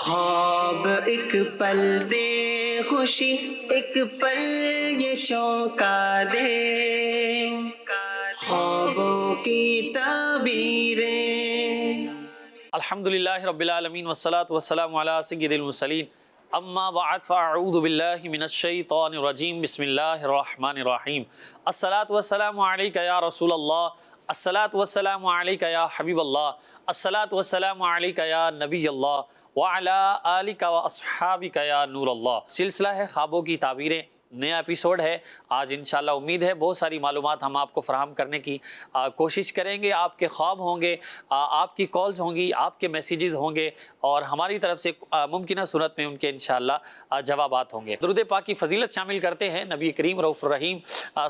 خواب ایک پل دے خوشی، ایک پل یہ چونکا دے، خوابوں کی تعبیریں۔ الحمدللہ رب العالمین والصلاة والسلام علی سید المرسلین، اما بعد فاعوذ باللہ من الشیطان الرجیم، بسم اللہ الرحمن الرحیم۔ الصلاة والسلام علیک یا رسول اللہ، الصلاة والسلام علیک یا حبیب اللہ، الصلاة والسلام علیک یا نبی اللہ، وعلی آلک و اصحابک یا نور اللہ۔ سلسلہ ہے خوابوں کی تعبیریں، نیا ایپیسوڈ ہے آج انشاءاللہ۔ امید ہے بہت ساری معلومات ہم آپ کو فراہم کرنے کی کوشش کریں گے۔ آپ کے خواب ہوں گے، آپ کی کالز ہوں گی، آپ کے میسیجز ہوں گے، اور ہماری طرف سے ممکنہ صورت میں ان کے انشاءاللہ جوابات ہوں گے۔ درود پاک کی فضیلت شامل کرتے ہیں نبی کریم رؤوف الرحیم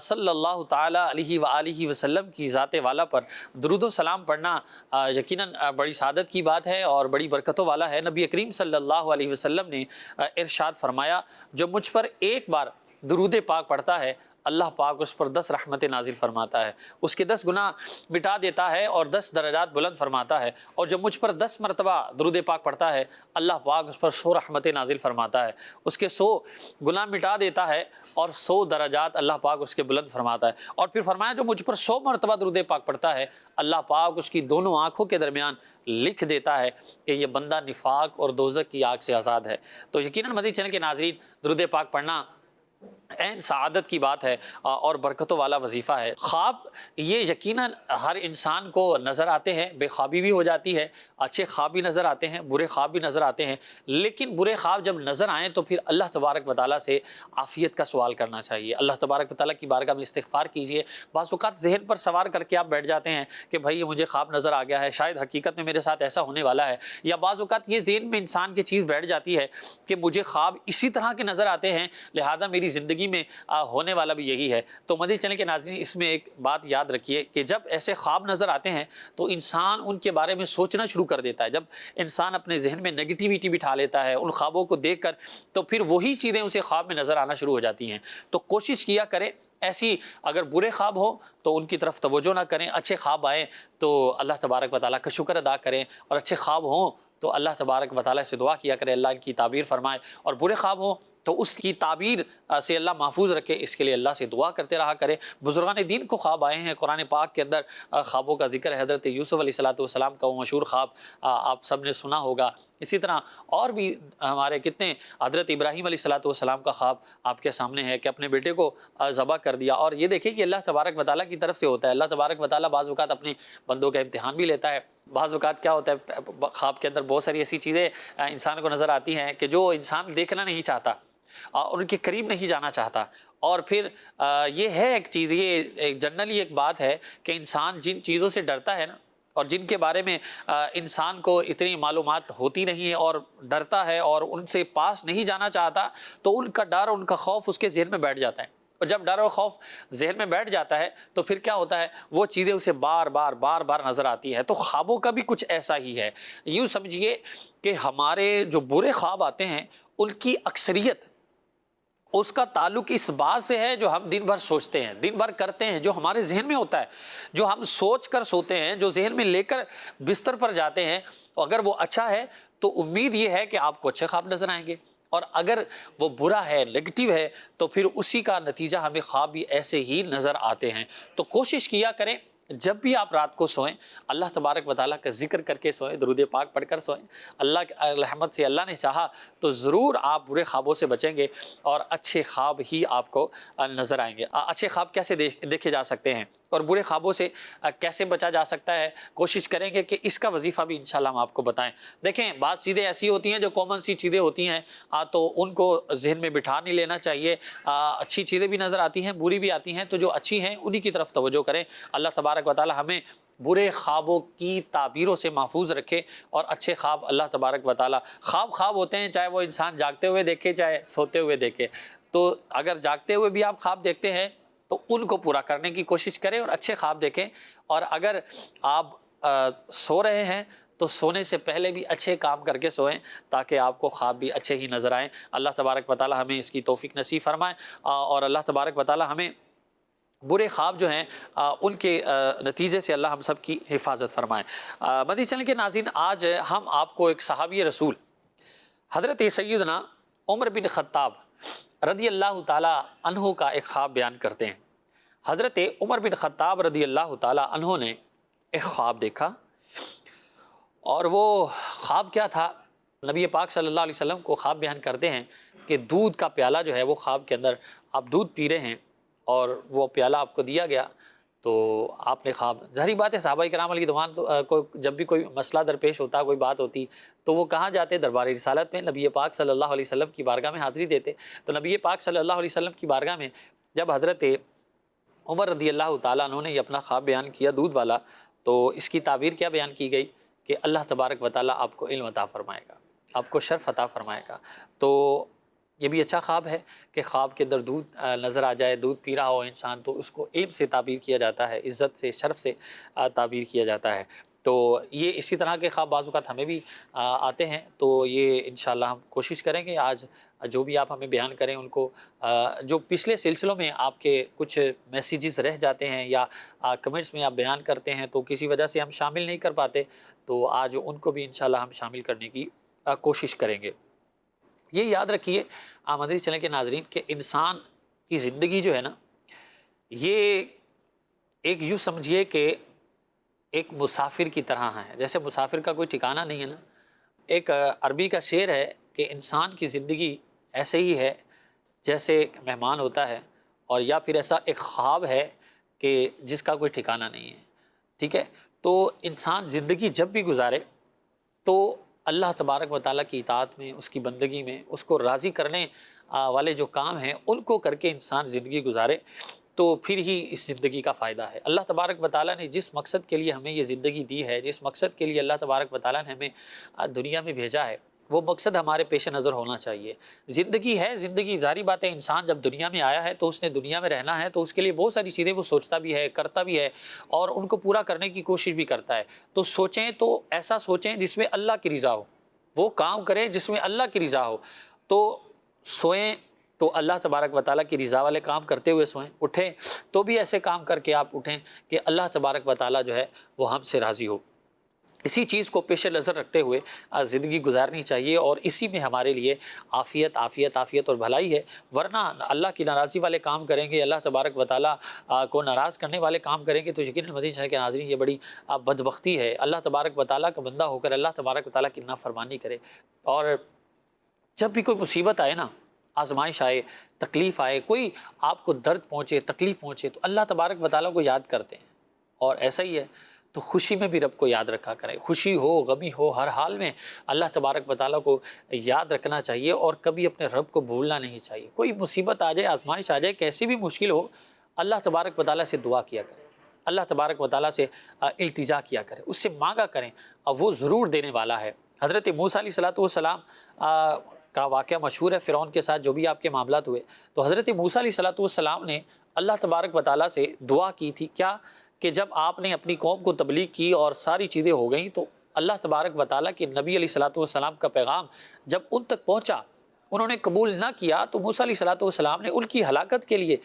صلی اللہ تعالیٰ علیہ وآلہ وسلم کی ذات والا پر درود و سلام پڑھنا یقیناً بڑی سعادت کی بات ہے اور بڑی برکتوں والا ہے۔ نبی کریم صلی اللہ علیہ وسلم نے ارشاد فرمایا، جو مجھ پر ایک بار درود پاک پڑھتا ہے اللہ پاک اس پر 10 رحمتیں نازل فرماتا ہے، اس کے 10 گناہ مٹا دیتا ہے اور 10 درجات بلند فرماتا ہے۔ اور جو مجھ پر 10 مرتبہ درود پاک پڑھتا ہے اللہ پاک اس پر 100 رحمتیں نازل فرماتا ہے، اس کے 100 گناہ مٹا دیتا ہے اور 100 درجات اللہ پاک اس کے بلند فرماتا ہے۔ اور پھر فرمایا جو مجھ پر 100 مرتبہ درود پاک پڑھتا ہے اللہ پاک اس کی دونوں آنکھوں کے درمیان لکھ دیتا ہے کہ یہ بندہ نفاق اور دوزخ کی آگ سے آزاد ہے۔ تو یقیناً مدنی چینل کے ناظرین، درود پاک پڑھنا عین سعادت کی بات ہے اور برکتوں والا وظیفہ ہے۔ خواب یہ یقیناً ہر انسان کو نظر آتے ہیں، بے خوابی بھی ہو جاتی ہے، اچھے خواب بھی نظر آتے ہیں، برے خواب بھی نظر آتے ہیں، لیکن برے خواب جب نظر آئیں تو پھر اللہ تبارک و تعالیٰ سے عافیت کا سوال کرنا چاہیے۔ اللہ تبارک و تعالیٰ کی بارگاہ میں استغفار کیجئے۔ بعض اوقات ذہن پر سوار کر کے آپ بیٹھ جاتے ہیں کہ بھائی یہ مجھے خواب نظر آ گیا ہے، شاید حقیقت میں میرے ساتھ ایسا ہونے والا ہے، یا بعض اوقات یہ ذہن میں انسان کی چیز بیٹھ جاتی ہے کہ مجھے خواب اسی طرح کے نظر آتے ہیں، لہذا میری زندگی میں ہونے والا بھی یہی ہے۔ تو مدنی چینل کے ناظرین، اس میں ایک بات یاد رکھیے کہ جب ایسے خواب نظر آتے ہیں تو انسان ان کے بارے میں سوچنا شروع کر دیتا ہے۔ جب انسان اپنے ذہن میں نگیٹیویٹی بٹھا لیتا ہے ان خوابوں کو دیکھ کر، تو پھر وہی چیزیں اسے خواب میں نظر آنا شروع ہو جاتی ہیں۔ تو کوشش کیا کریں ایسی اگر برے خواب ہو تو ان کی طرف توجہ نہ کریں، اچھے خواب آئیں تو اللہ تبارک و تعالیٰ کا شکر ادا کریں، اور اچھے خواب ہوں تو اللہ تبارک و تعالیٰ سے دعا کیا کرے اللہ ان کی تعبیر فرمائے، اور برے خواب ہوں تو اس کی تعبیر سے اللہ محفوظ رکھے، اس کے لیے اللہ سے دعا کرتے رہا کرے۔ بزرگان دین کو خواب آئے ہیں، قرآن پاک کے اندر خوابوں کا ذکر ہے۔ حضرت یوسف علیہ السلام کا وہ مشہور خواب آپ سب نے سنا ہوگا۔ اسی طرح اور بھی ہمارے کتنے، حضرت ابراہیم علیہ السلام کا خواب آپ کے سامنے ہے کہ اپنے بیٹے کو ذبح کر دیا۔ اور یہ دیکھیں کہ اللہ تبارک و تعالیٰ کی طرف سے ہوتا ہے۔ اللہ تبارک و تعالیٰ بعض اوقات اپنے بندوں کا امتحان بھی لیتا ہے۔ بعض اوقات کیا ہوتا ہے، خواب کے اندر بہت ساری ایسی چیزیں انسان کو نظر آتی ہیں کہ جو انسان دیکھنا نہیں چاہتا اور ان کے قریب نہیں جانا چاہتا۔ اور پھر یہ ہے ایک چیز، یہ جنرلی ایک بات ہے کہ انسان جن چیزوں سے ڈرتا ہے نا، اور جن کے بارے میں انسان کو اتنی معلومات ہوتی نہیں ہے اور ڈرتا ہے اور ان سے پاس نہیں جانا چاہتا، تو ان کا ڈر، ان کا خوف اس کے ذہن میں بیٹھ جاتا ہے۔ اور جب ڈر اور خوف ذہن میں بیٹھ جاتا ہے تو پھر کیا ہوتا ہے، وہ چیزیں اسے بار بار نظر آتی ہے۔ تو خوابوں کا بھی کچھ ایسا ہی ہے۔ یوں سمجھیے کہ ہمارے جو برے خواب آتے ہیں ان کی اکثریت اس کا تعلق اس بات سے ہے جو ہم دن بھر سوچتے ہیں، دن بھر کرتے ہیں، جو ہمارے ذہن میں ہوتا ہے، جو ہم سوچ کر سوتے ہیں، جو ذہن میں لے کر بستر پر جاتے ہیں۔ اگر وہ اچھا ہے تو امید یہ ہے کہ آپ کو اچھے خواب نظر آئیں گے، اور اگر وہ برا ہے، نیگیٹو ہے، تو پھر اسی کا نتیجہ ہمیں خواب بھی ایسے ہی نظر آتے ہیں۔ تو کوشش کیا کریں جب بھی آپ رات کو سوئیں اللہ تبارک و تعالیٰ کا ذکر کر کے سوئیں، درود پاک پڑھ کر سوئیں۔ اللہ کی رحمت سے اللہ نے چاہا تو ضرور آپ برے خوابوں سے بچیں گے اور اچھے خواب ہی آپ کو نظر آئیں گے۔ اچھے خواب کیسے دیکھے جا سکتے ہیں اور برے خوابوں سے کیسے بچا جا سکتا ہے، کوشش کریں گے کہ اس کا وظیفہ بھی انشاءاللہ ہم آپ کو بتائیں۔ دیکھیں بعض چیزیں ایسی ہوتی ہیں جو کامن سی چیزیں ہوتی ہیں، تو ان کو ذہن میں بٹھا نہیں لینا چاہیے۔ اچھی چیزیں بھی نظر آتی ہیں، بری بھی آتی ہیں، تو جو اچھی ہیں انہی کی طرف توجہ کریں۔ اللہ تبارک و تعالی ہمیں برے خوابوں کی تعبیروں سے محفوظ رکھے اور اچھے خواب اللہ تبارک و تعالی، خواب ہوتے ہیں چاہے وہ انسان جاگتے ہوئے دیکھے چاہے سوتے ہوئے دیکھے، تو اگر جاگتے ہوئے بھی آپ خواب دیکھتے ہیں تو ان کو پورا کرنے کی کوشش کریں اور اچھے خواب دیکھیں، اور اگر آپ سو رہے ہیں تو سونے سے پہلے بھی اچھے کام کر کے سوئیں تاکہ آپ کو خواب بھی اچھے ہی نظر آئیں۔ اللہ تبارک و تعالی ہمیں اس کی توفیق نصیب فرمائے، اور اللہ تبارک و تعالی ہمیں برے خواب جو ہیں ان کے نتیجے سے اللہ ہم سب کی حفاظت فرمائے۔ مدنی چینل کے ناظرین، آج ہم آپ کو ایک صحابی رسول حضرت سیدنا عمر بن خطاب رضی اللہ تعالیٰ عنہ کا ایک خواب بیان کرتے ہیں۔ حضرت عمر بن خطاب رضی اللہ تعالیٰ عنہ نے ایک خواب دیکھا، اور وہ خواب کیا تھا؟ نبی پاک صلی اللہ علیہ وسلم کو خواب بیان کرتے ہیں کہ دودھ کا پیالہ جو ہے وہ خواب کے اندر آپ دودھ پی رہے ہیں، اور وہ پیالہ آپ کو دیا گیا، تو آپ نے خواب، ظاہری بات ہے صحابہ کرام علیہ رضوان کو جب بھی کوئی مسئلہ درپیش ہوتا، کوئی بات ہوتی، تو وہ کہاں جاتے؟ دربار رسالت میں نبی پاک صلی اللہ علیہ وسلم کی بارگاہ میں حاضری دیتے۔ تو نبی پاک صلی اللہ علیہ وسلم کی بارگاہ میں جب حضرت عمر رضی اللہ تعالیٰ عنہ نے یہ اپنا خواب بیان کیا دودھ والا، تو اس کی تعبیر کیا بیان کی گئی کہ اللہ تبارک و تعالیٰ آپ کو علم عطا فرمائے گا، آپ کو شرف عطا فرمائے گا۔ تو یہ بھی اچھا خواب ہے کہ خواب کے اندر دودھ نظر آ جائے، دودھ پی رہا ہو انسان، تو اس کو علم سے تعبیر کیا جاتا ہے، عزت سے، شرف سے تعبیر کیا جاتا ہے۔ تو یہ اسی طرح کے خواب بعض اوقات ہمیں بھی آتے ہیں، تو یہ انشاءاللہ ہم کوشش کریں گے آج جو بھی آپ ہمیں بیان کریں ان کو، جو پچھلے سلسلوں میں آپ کے کچھ میسیجز رہ جاتے ہیں یا کمنٹس میں آپ بیان کرتے ہیں تو کسی وجہ سے ہم شامل نہیں کر پاتے، تو آج ان کو بھی انشاءاللہ ہم شامل کرنے کی کوشش کریں گے۔ یہ یاد رکھیے مدنی چینل کے ناظرین کہ انسان کی زندگی جو ہے نا، یہ ایک یوں سمجھیے کہ ایک مسافر کی طرح ہے، جیسے مسافر کا کوئی ٹھکانہ نہیں ہے نا۔ ایک عربی کا شعر ہے کہ انسان کی زندگی ایسے ہی ہے جیسے ایک مہمان ہوتا ہے، اور یا پھر ایسا ایک خواب ہے کہ جس کا کوئی ٹھکانہ نہیں ہے، ٹھیک ہے۔ تو انسان زندگی جب بھی گزارے تو اللہ تبارک و تعالیٰ کی اطاعت میں، اس کی بندگی میں، اس کو راضی کرنے والے جو کام ہیں ان کو کر کے انسان زندگی گزارے، تو پھر ہی اس زندگی کا فائدہ ہے۔ اللہ تبارک و تعالیٰ نے جس مقصد کے لیے ہمیں یہ زندگی دی ہے، جس مقصد کے لیے اللہ تبارک و تعالیٰ نے ہمیں دنیا میں بھیجا ہے، وہ مقصد ہمارے پیش نظر ہونا چاہیے۔ زندگی ہے، زندگی ظاہری بات ہے، انسان جب دنیا میں آیا ہے تو اس نے دنیا میں رہنا ہے، تو اس کے لیے بہت ساری چیزیں وہ سوچتا بھی ہے، کرتا بھی ہے، اور ان کو پورا کرنے کی کوشش بھی کرتا ہے۔ تو سوچیں تو ایسا سوچیں جس میں اللہ کی رضا ہو، وہ کام کریں جس میں اللہ کی رضا ہو۔ تو سوئیں تو اللہ تبارک و تعالیٰ کی رضا والے کام کرتے ہوئے سوئیں، اٹھیں تو بھی ایسے کام کر کے آپ اٹھیں کہ اللہ تبارک و تعالیٰ جو ہے وہ ہم سے راضی ہو۔ اسی چیز کو پیش نظر رکھتے ہوئے زندگی گزارنی چاہیے، اور اسی میں ہمارے لیے عافیت عافیت عافیت اور بھلائی ہے۔ ورنہ اللہ کی ناراضی والے کام کریں گے، اللہ تبارک و تعالیٰ کو ناراض کرنے والے کام کریں گے، تو یقیناً مدنی چینل کے ناظرین یہ بڑی بدبختی ہے۔ اللہ تبارک و تعالیٰ کا بندہ ہو کر اللہ تبارک و تعالیٰ کی نافرمانی کرے، اور جب بھی کوئی مصیبت آئے نا، آزمائش آئے، تکلیف آئے، کوئی آپ کو درد پہنچے، تکلیف پہنچے، تو اللہ تبارک و تعالیٰ کو یاد کرتے ہیں۔ اور ایسا ہی ہے تو خوشی میں بھی رب کو یاد رکھا کریں، خوشی ہو غمی ہو ہر حال میں اللہ تبارک و تعالیٰ کو یاد رکھنا چاہیے، اور کبھی اپنے رب کو بھولنا نہیں چاہیے۔ کوئی مصیبت آ جائے، آزمائش آ جائے، کیسی بھی مشکل ہو، اللہ تبارک و تعالیٰ سے دعا کیا کریں، اللہ تبارک و تعالیٰ سے التجا کیا کریں، اس سے مانگا کریں، اور وہ ضرور دینے والا ہے۔ حضرت موسیٰ علیہ السلام کا واقعہ مشہور ہے، فرعون کے ساتھ جو بھی آپ کے معاملات ہوئے، تو حضرت موسیٰ علیہ السلام نے اللہ تبارک و تعالیٰ سے دعا کی تھی کیا، کہ جب آپ نے اپنی قوم کو تبلیغ کی اور ساری چیزیں ہو گئیں، تو اللہ تبارک و تعالیٰ کے نبی علیہ السلام کا پیغام جب ان تک پہنچا، انہوں نے قبول نہ کیا، تو موسیٰ علیہ السلام نے ان کی ہلاکت کے لیے،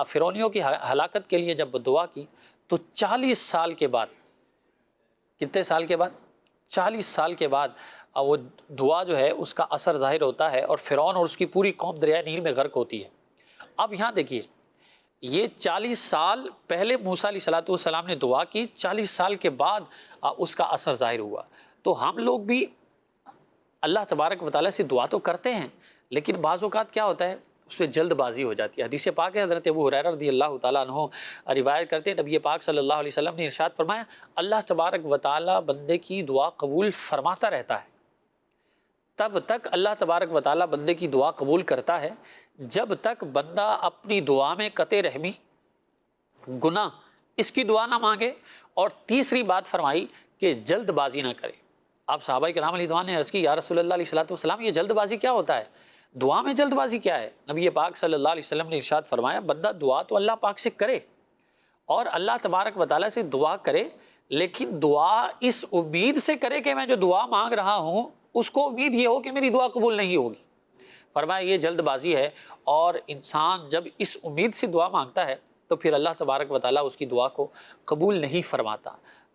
فرعونیوں کی ہلاکت کے لیے جب دعا کی، تو 40 سال کے بعد، کتنے سال کے بعد؟ 40 سال کے بعد وہ دعا جو ہے اس کا اثر ظاہر ہوتا ہے، اور فرعون اور اس کی پوری قوم دریائے نیل میں غرق ہوتی ہے۔ اب یہاں دیکھیے، یہ 40 سال پہلے موسیٰ علیہ السلام نے دعا کی، 40 سال کے بعد اس کا اثر ظاہر ہوا۔ تو ہم لوگ بھی اللہ تبارک و تعالیٰ سے دعا تو کرتے ہیں، لیکن بعض اوقات کیا ہوتا ہے، اس پہ جلد بازی ہو جاتی ہے۔ حدیث پاک ہے، حضرت ابو ہریرہ رضی اللہ تعالیٰ عنہ روایت کرتے ہیں، نبی پاک صلی اللہ علیہ وسلم نے ارشاد فرمایا، اللہ تبارک و تعالیٰ بندے کی دعا قبول فرماتا رہتا ہے، تب تک اللہ تبارک و تعالیٰ بندے کی دعا قبول کرتا ہے جب تک بندہ اپنی دعا میں قطع رحمی، گناہ، اس کی دعا نہ مانگے، اور تیسری بات فرمائی کہ جلد بازی نہ کرے۔ آپ صحابہ کرام علیہ رضوان نے عرض کی، یا رسول اللہ علیہ السلام، یہ جلد بازی کیا ہوتا ہے؟ دعا میں جلد بازی کیا ہے؟ نبی پاک صلی اللہ علیہ وسلم نے ارشاد فرمایا، بندہ دعا تو اللہ پاک سے کرے، اور اللہ تبارک و تعالیٰ سے دعا کرے، لیکن دعا اس امید سے کرے کہ میں جو دعا مانگ رہا ہوں اس کو امید یہ ہو کہ میری دعا قبول نہیں ہوگی۔ فرمایا یہ جلد بازی ہے، اور انسان جب اس امید سے دعا مانگتا ہے تو پھر اللہ تبارک و تعالیٰ اس کی دعا کو قبول نہیں فرماتا۔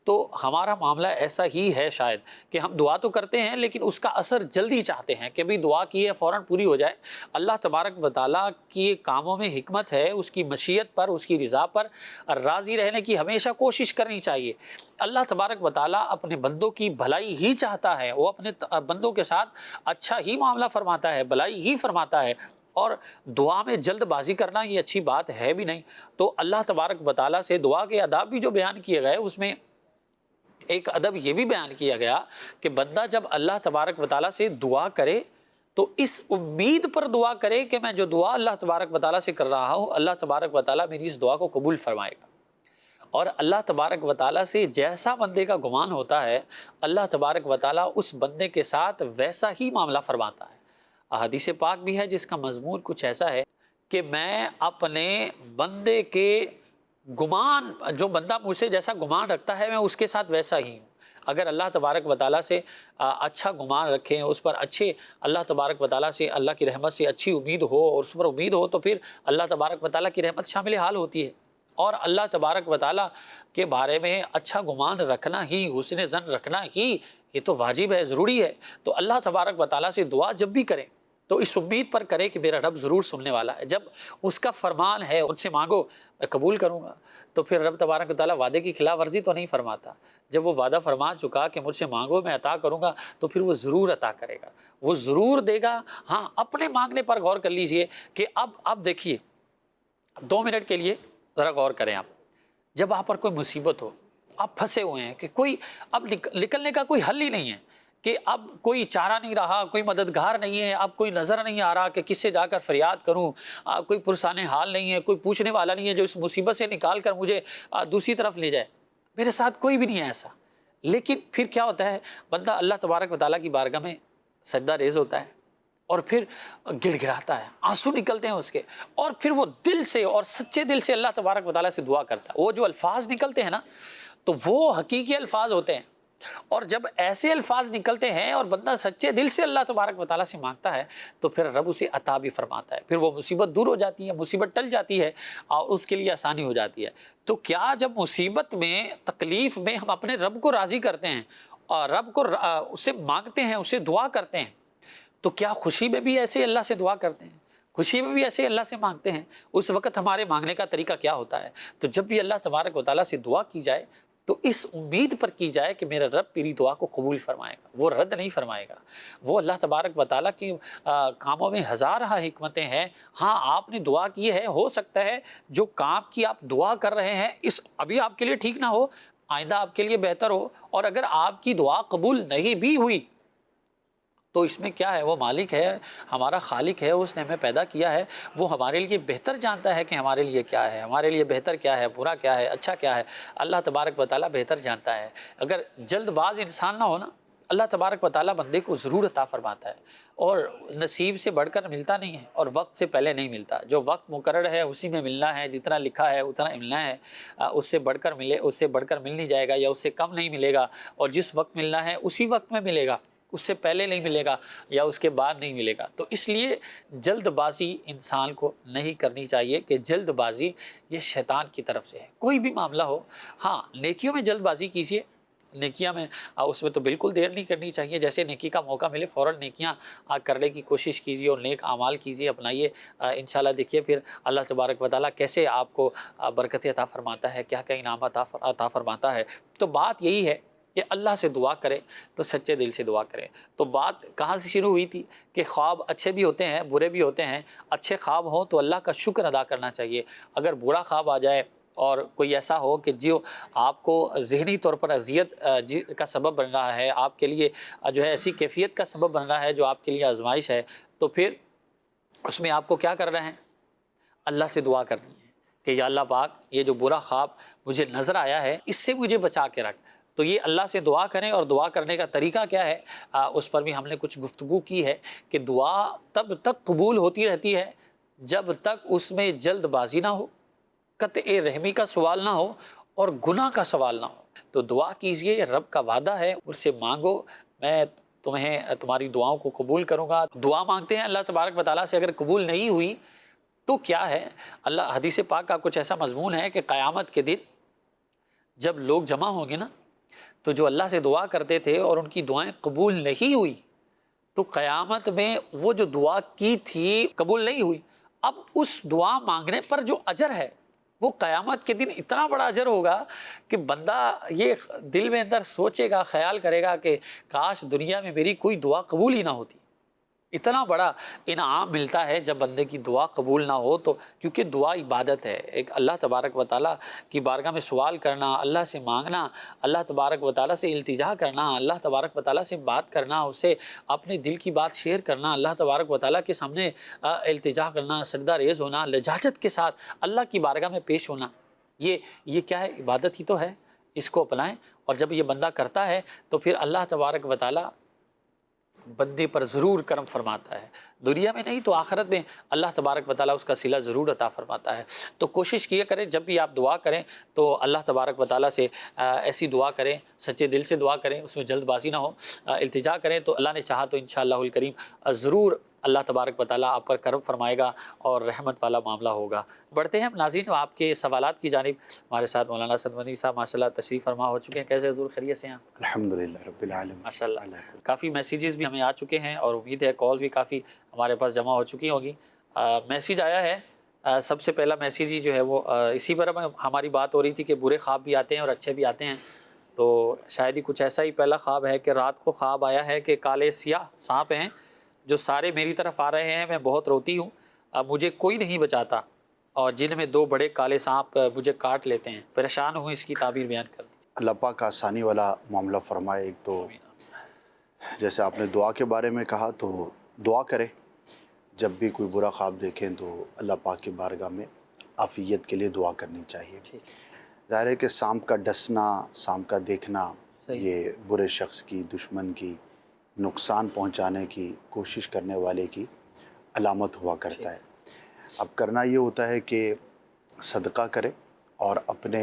تو ہمارا معاملہ ایسا ہی ہے شاید کہ ہم دعا تو کرتے ہیں لیکن اس کا اثر جلدی چاہتے ہیں کہ بھئی دعا کی ہے فوراً پوری ہو جائے۔ اللہ تبارک و تعالیٰ کی کاموں میں حکمت ہے، اس کی مشیت پر، اس کی رضا پر راضی رہنے کی ہمیشہ کوشش کرنی چاہیے۔ اللہ تبارک و تعالیٰ اپنے بندوں کی بھلائی ہی چاہتا ہے، وہ اپنے بندوں کے ساتھ اچھا ہی معاملہ فرماتا ہے، بھلائی ہی فرماتا ہے، اور دعا میں جلد بازی کرنا یہ اچھی بات ہے بھی نہیں۔ تو اللہ تبارک و تعالیٰ سے دعا کے آداب بھی جو بیان کیے گئے اس میں ایک ادب یہ بھی بیان کیا گیا کہ بندہ جب اللہ تبارک و تعالیٰ سے دعا کرے تو اس امید پر دعا کرے کہ میں جو دعا اللہ تبارک و تعالیٰ سے کر رہا ہوں اللہ تبارک و تعالیٰ میری اس دعا کو قبول فرمائے گا۔ اور اللہ تبارک و تعالیٰ سے جیسا بندے کا گمان ہوتا ہے اللہ تبارک و تعالیٰ اس بندے کے ساتھ ویسا ہی معاملہ فرماتا ہے۔ احادیث پاک بھی ہے جس کا مضمون کچھ ایسا ہے کہ میں اپنے بندے کے گمان، جو بندہ مجھ سے جیسا گمان رکھتا ہے میں اس کے ساتھ ویسا ہی ہوں۔ اگر اللہ تبارک و تعالیٰ سے اچھا گمان رکھیں، اس پر اچھے اللہ تبارک و تعالیٰ سے اللہ کی رحمت سے اچھی امید ہو اور اس پر امید ہو تو پھر اللہ تبارک و تعالیٰ کی رحمت شامل حال ہوتی ہے۔ اور اللہ تبارک و تعالیٰ کے بارے میں اچھا گمان رکھنا ہی، حسن ظن رکھنا ہی یہ تو واجب ہے، ضروری ہے۔ تو اللہ تبارک و تعالیٰ سے دعا جب بھی کریں تو اس امید پر کرے کہ میرا رب ضرور سننے والا ہے۔ جب اس کا فرمان ہے ان سے مانگو میں قبول کروں گا، تو پھر رب تبارک و تعالیٰ وعدے کی خلاف ورزی تو نہیں فرماتا۔ جب وہ وعدہ فرما چکا کہ مجھ سے مانگو میں عطا کروں گا تو پھر وہ ضرور عطا کرے گا، وہ ضرور دے گا۔ ہاں، اپنے مانگنے پر غور کر لیجئے کہ اب دیکھیے 2 منٹ کے لیے ذرا غور کریں آپ، جب آپ پر کوئی مصیبت ہو، آپ پھنسے ہوئے ہیں کہ کوئی اب نکلنے کا کوئی حل ہی نہیں ہے، کہ اب کوئی چارہ نہیں رہا، کوئی مددگار نہیں ہے، اب کوئی نظر نہیں آ رہا کہ کس سے جا کر فریاد کروں، کوئی پرسان حال نہیں ہے، کوئی پوچھنے والا نہیں ہے جو اس مصیبت سے نکال کر مجھے دوسری طرف لے جائے، میرے ساتھ کوئی بھی نہیں ہے ایسا۔ لیکن پھر کیا ہوتا ہے، بندہ اللہ تبارک و تعالیٰ کی بارگاہ میں سجدہ ریز ہوتا ہے اور پھر گڑ گڑاتا ہے، آنسو نکلتے ہیں اس کے، اور پھر وہ دل سے اور سچے دل سے اللہ تبارک و تعالیٰ سے دعا کرتا ہے۔ وہ جو الفاظ نکلتے ہیں نا تو وہ حقیقی الفاظ ہوتے ہیں، اور جب ایسے الفاظ نکلتے ہیں اور بندہ سچے دل سے اللہ تبارک و تعالیٰ سے مانگتا ہے تو پھر رب اسے عطا بھی فرماتا ہے، پھر وہ مصیبت دور ہو جاتی ہے، مصیبت ٹل جاتی ہے اور اس کے لیے آسانی ہو جاتی ہے۔ تو کیا جب مصیبت میں، تکلیف میں ہم اپنے رب کو راضی کرتے ہیں اور رب کو اسے مانگتے ہیں، اسے دعا کرتے ہیں، تو کیا خوشی میں بھی ایسے اللہ سے دعا کرتے ہیں، خوشی میں بھی ایسے اللہ سے مانگتے ہیں؟ اس وقت ہمارے مانگنے کا طریقہ کیا ہوتا ہے؟ تو جب بھی اللہ تبارک و تعالیٰ سے دعا کی جائے تو اس امید پر کی جائے کہ میرا رب میری دعا کو قبول فرمائے گا، وہ رد نہیں فرمائے گا۔ وہ اللہ تبارک و تعالیٰ کی کاموں میں ہزارہ حکمتیں ہیں۔ ہاں، آپ نے دعا کی ہے، ہو سکتا ہے جو کام کی آپ دعا کر رہے ہیں اس ابھی آپ کے لیے ٹھیک نہ ہو، آئندہ آپ کے لیے بہتر ہو، اور اگر آپ کی دعا قبول نہیں بھی ہوئی تو اس میں کیا ہے، وہ مالک ہے، ہمارا خالق ہے، اس نے ہمیں پیدا کیا ہے، وہ ہمارے لیے بہتر جانتا ہے کہ ہمارے لیے کیا ہے، ہمارے لیے بہتر کیا ہے، برا کیا ہے، اچھا کیا ہے، اللہ تبارک و تعالیٰ بہتر جانتا ہے۔ اگر جلد باز انسان نہ ہو نا، اللہ تبارک و تعالیٰ بندے کو ضرور عطا فرماتا ہے، اور نصیب سے بڑھ کر ملتا نہیں ہے اور وقت سے پہلے نہیں ملتا۔ جو وقت مقرر ہے اسی میں ملنا ہے، جتنا لکھا ہے اتنا ملنا ہے، اس سے بڑھ کر مل نہیں جائے گا یا اس سے کم نہیں ملے گا، اور جس وقت ملنا ہے اسی وقت میں ملے گا، اس سے پہلے نہیں ملے گا یا اس کے بعد نہیں ملے گا۔ تو اس لیے جلد بازی انسان کو نہیں کرنی چاہیے، کہ جلد بازی یہ شیطان کی طرف سے ہے، کوئی بھی معاملہ ہو۔ ہاں، نیکیوں میں جلد بازی کیجیے، نیکیاں میں اس میں تو بالکل دیر نہیں کرنی چاہیے، جیسے نیکی کا موقع ملے فوراً نیکیاں کرنے کی کوشش کیجیے اور نیک اعمال کیجیے، اپنائیے۔ انشاءاللہ دیکھیے پھر اللہ تبارک و تعالیٰ کیسے آپ کو برکت عطا فرماتا ہے، کیا کیا انعامات عطا فرماتا ہے۔ تو بات یہی ہے کہ اللہ سے دعا کرے تو سچے دل سے دعا کرے۔ تو بات کہاں سے شروع ہوئی تھی کہ خواب اچھے بھی ہوتے ہیں، برے بھی ہوتے ہیں۔ اچھے خواب ہوں تو اللہ کا شکر ادا کرنا چاہیے۔ اگر برا خواب آ جائے اور کوئی ایسا ہو کہ جو آپ کو ذہنی طور پر اذیت کا سبب بن رہا ہے، آپ کے لیے جو ہے ایسی کیفیت کا سبب بن رہا ہے جو آپ کے لیے آزمائش ہے، تو پھر اس میں آپ کو کیا کرنا ہے؟ اللہ سے دعا کرنی ہے کہ یا اللہ پاک، یہ جو برا خواب مجھے نظر آیا ہے اس سے مجھے بچا کے رکھ۔ تو یہ اللہ سے دعا کریں، اور دعا کرنے کا طریقہ کیا ہے اس پر بھی ہم نے کچھ گفتگو کی ہے کہ دعا تب تک قبول ہوتی رہتی ہے جب تک اس میں جلد بازی نہ ہو، قطع رحمی کا سوال نہ ہو اور گناہ کا سوال نہ ہو۔ تو دعا کیجئے، رب کا وعدہ ہے، اس سے مانگو، میں تمہاری دعاؤں کو قبول کروں گا۔ دعا مانگتے ہیں اللہ تبارک و تعالیٰ سے، اگر قبول نہیں ہوئی تو کیا ہے؟ اللہ حدیث پاک کا کچھ ایسا مضمون ہے کہ قیامت کے دن جب لوگ جمع ہوں گے نا تو جو اللہ سے دعا کرتے تھے اور ان کی دعائیں قبول نہیں ہوئی تو قیامت میں وہ جو دعا کی تھی قبول نہیں ہوئی، اب اس دعا مانگنے پر جو اجر ہے وہ قیامت کے دن اتنا بڑا اجر ہوگا کہ بندہ یہ دل میں اندر سوچے گا، خیال کرے گا کہ کاش دنیا میں میری کوئی دعا قبول ہی نہ ہوتی۔ اتنا بڑا انعام ملتا ہے جب بندے کی دعا قبول نہ ہو تو، کیونکہ دعا عبادت ہے، ایک اللہ تبارک و تعالیٰ کی بارگاہ میں سوال کرنا، اللہ سے مانگنا، اللہ تبارک و تعالیٰ سے التجا کرنا، اللہ تبارک و تعالیٰ سے بات کرنا، اسے اپنے دل کی بات شیئر کرنا، اللہ تبارک و تعالیٰ کے سامنے التجا کرنا، سجدہ ریز ہونا، لجاجت کے ساتھ اللہ کی بارگاہ میں پیش ہونا، یہ کیا ہے؟ عبادت ہی تو ہے۔ اس کو اپنائیں، اور جب یہ بندہ کرتا ہے تو پھر اللہ تبارک و تعالیٰ بندے پر ضرور کرم فرماتا ہے، دنیا میں نہیں تو آخرت میں اللہ تبارک و تعالیٰ اس کا صلہ ضرور عطا فرماتا ہے۔ تو کوشش کیا کریں جب بھی آپ دعا کریں تو اللہ تبارک و تعالیٰ سے ایسی دعا کریں، سچے دل سے دعا کریں، اس میں جلد بازی نہ ہو، التجا کریں تو اللہ نے چاہا تو انشاءاللہ الکریم ضرور اللہ تبارک و تعالیٰ آپ پر کرم فرمائے گا اور رحمت والا معاملہ ہوگا۔ بڑھتے ہیں ناظرین آپ کے سوالات کی جانب۔ ہمارے ساتھ مولانا اسد مدنی صاحب ماشاءاللہ تشریف فرما ہو چکے ہیں۔ کیسے حضور، خیریت سے ہیں؟ الحمدللہ رب العالمین ماشاءاللہ کافی میسیجز بھی ہمیں آ چکے ہیں اور امید ہے کالز بھی کافی ہمارے پاس جمع ہو چکی ہوگی۔ میسیج آیا ہے، سب سے پہلا میسیج ہی جو ہے وہ اسی پر ہماری بات ہو رہی تھی کہ برے خواب بھی آتے ہیں اور اچھے بھی آتے ہیں، تو شاید ہی کچھ ایسا ہی پہلا خواب ہے کہ رات کو خواب آیا ہے کہ کالے سیاہ سانپ ہیں جو سارے میری طرف آ رہے ہیں، میں بہت روتی ہوں، مجھے کوئی نہیں بچاتا، اور جن میں 2 بڑے کالے سانپ مجھے کاٹ لیتے ہیں، پریشان ہوں، اس کی تعبیر بیان کر دی۔ اللہ پاک آسانی والا معاملہ فرمائے۔ ایک تو جیسے آپ نے دعا کے بارے میں کہا تو دعا کریں، جب بھی کوئی برا خواب دیکھیں تو اللہ پاک کی بارگاہ میں عافیت کے لیے دعا کرنی چاہیے۔ ظاہر ہے کہ سانپ کا ڈسنا، سانپ کا دیکھنا یہ برے شخص کی، دشمن کی، نقصان پہنچانے کی کوشش کرنے والے کی علامت ہوا کرتا ہے۔ اب کرنا یہ ہوتا ہے کہ صدقہ کریں اور اپنے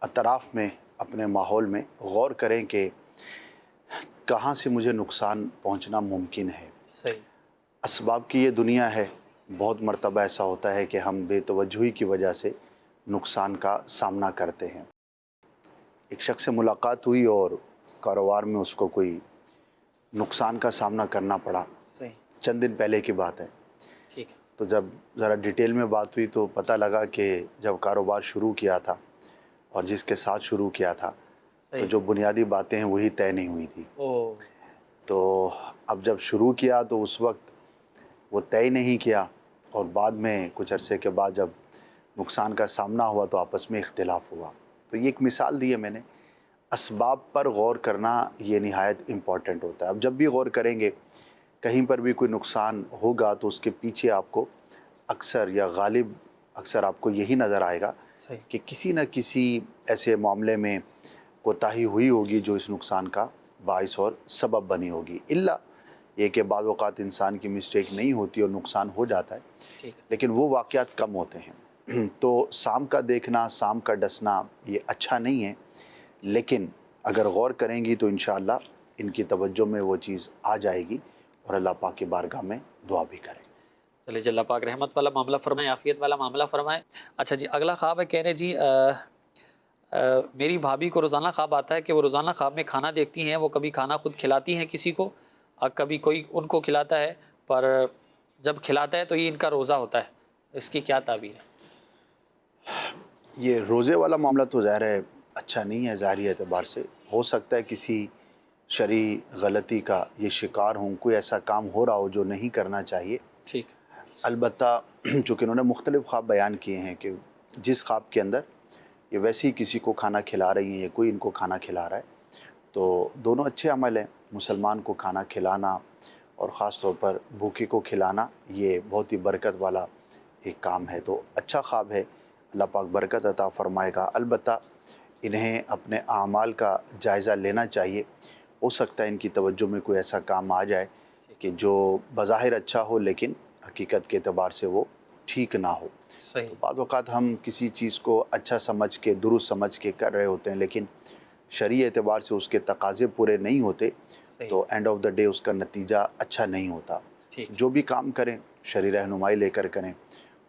اطراف میں، اپنے ماحول میں غور کریں کہ کہاں سے مجھے نقصان پہنچنا ممکن ہے۔ صحیح۔ اسباب کی یہ دنیا ہے، بہت مرتبہ ایسا ہوتا ہے کہ ہم بے توجہی کی وجہ سے نقصان کا سامنا کرتے ہیں۔ ایک شخص سے ملاقات ہوئی اور کاروبار میں اس کو کوئی نقصان کا سامنا کرنا پڑا، صحیح، چند دن پہلے کی بات ہے۔ ٹھیک ہے۔ تو جب ذرا ڈیٹیل میں بات ہوئی تو پتہ لگا کہ جب کاروبار شروع کیا تھا اور جس کے ساتھ شروع کیا تھا تو جو بنیادی باتیں ہیں وہی طے نہیں ہوئی تھی۔ تو اب جب شروع کیا تو اس وقت وہ طے نہیں کیا، اور بعد میں کچھ عرصے کے بعد جب نقصان کا سامنا ہوا تو آپس میں اختلاف ہوا۔ تو یہ ایک مثال دی ہے میں نے۔ اسباب پر غور کرنا یہ نہایت امپورٹنٹ ہوتا ہے۔ اب جب بھی غور کریں گے کہیں پر بھی کوئی نقصان ہوگا تو اس کے پیچھے آپ کو اکثر یا غالب اکثر آپ کو یہی نظر آئے گا کہ کسی نہ کسی ایسے معاملے میں کوتاہی ہوئی ہوگی جو اس نقصان کا باعث اور سبب بنی ہوگی۔ الا یہ کہ بعض اوقات انسان کی مسٹیک نہیں ہوتی اور نقصان ہو جاتا ہے، لیکن وہ واقعات کم ہوتے ہیں۔ تو سانپ کا دیکھنا، سانپ کا ڈسنا یہ اچھا نہیں ہے، لیکن اگر غور کریں گی تو انشاءاللہ ان کی توجہ میں وہ چیز آ جائے گی اور اللہ پاک کی بارگاہ میں دعا بھی کریں۔ چلیے اللہ پاک رحمت والا معاملہ فرمائے، عافیت والا معاملہ فرمائے۔ اچھا جی، اگلا خواب ہے، کہہ رہے جی میری بھابھی کو روزانہ خواب آتا ہے کہ وہ روزانہ خواب میں کھانا دیکھتی ہیں، وہ کبھی کھانا خود کھلاتی ہیں کسی کو اور کبھی کوئی ان کو کھلاتا ہے، پر جب کھلاتا ہے تو یہ ان کا روزہ ہوتا ہے، اس کی کیا تعبیر ہے؟ یہ روزے والا معاملہ تو ظاہر ہے اچھا نہیں ہے، ظاہری اعتبار سے ہو سکتا ہے کسی شرعی غلطی کا یہ شکار ہوں، کوئی ایسا کام ہو رہا ہو جو نہیں کرنا چاہیے۔ ٹھیک۔ البتہ چونکہ انہوں نے مختلف خواب بیان کیے ہیں کہ جس خواب کے اندر یہ ویسے ہی کسی کو کھانا کھلا رہی ہیں یا کوئی ان کو کھانا کھلا رہا ہے، تو دونوں اچھے عمل ہیں۔ مسلمان کو کھانا کھلانا اور خاص طور پر بھوکے کو کھلانا یہ بہت ہی برکت والا ایک کام ہے، تو اچھا خواب ہے، اللہ پاک برکت عطا فرمائے گا۔ البتہ انہیں اپنے اعمال کا جائزہ لینا چاہیے، ہو سکتا ہے ان کی توجہ میں کوئی ایسا کام آ جائے کہ جو بظاہر اچھا ہو لیکن حقیقت کے اعتبار سے وہ ٹھیک نہ ہو۔ صحیح۔ بعض اوقات ہم کسی چیز کو اچھا سمجھ کے، درست سمجھ کے کر رہے ہوتے ہیں، لیکن شرعی اعتبار سے اس کے تقاضے پورے نہیں ہوتے، تو اینڈ آف دا ڈے اس کا نتیجہ اچھا نہیں ہوتا۔ جو بھی کام کریں شرعی رہنمائی لے کر کریں،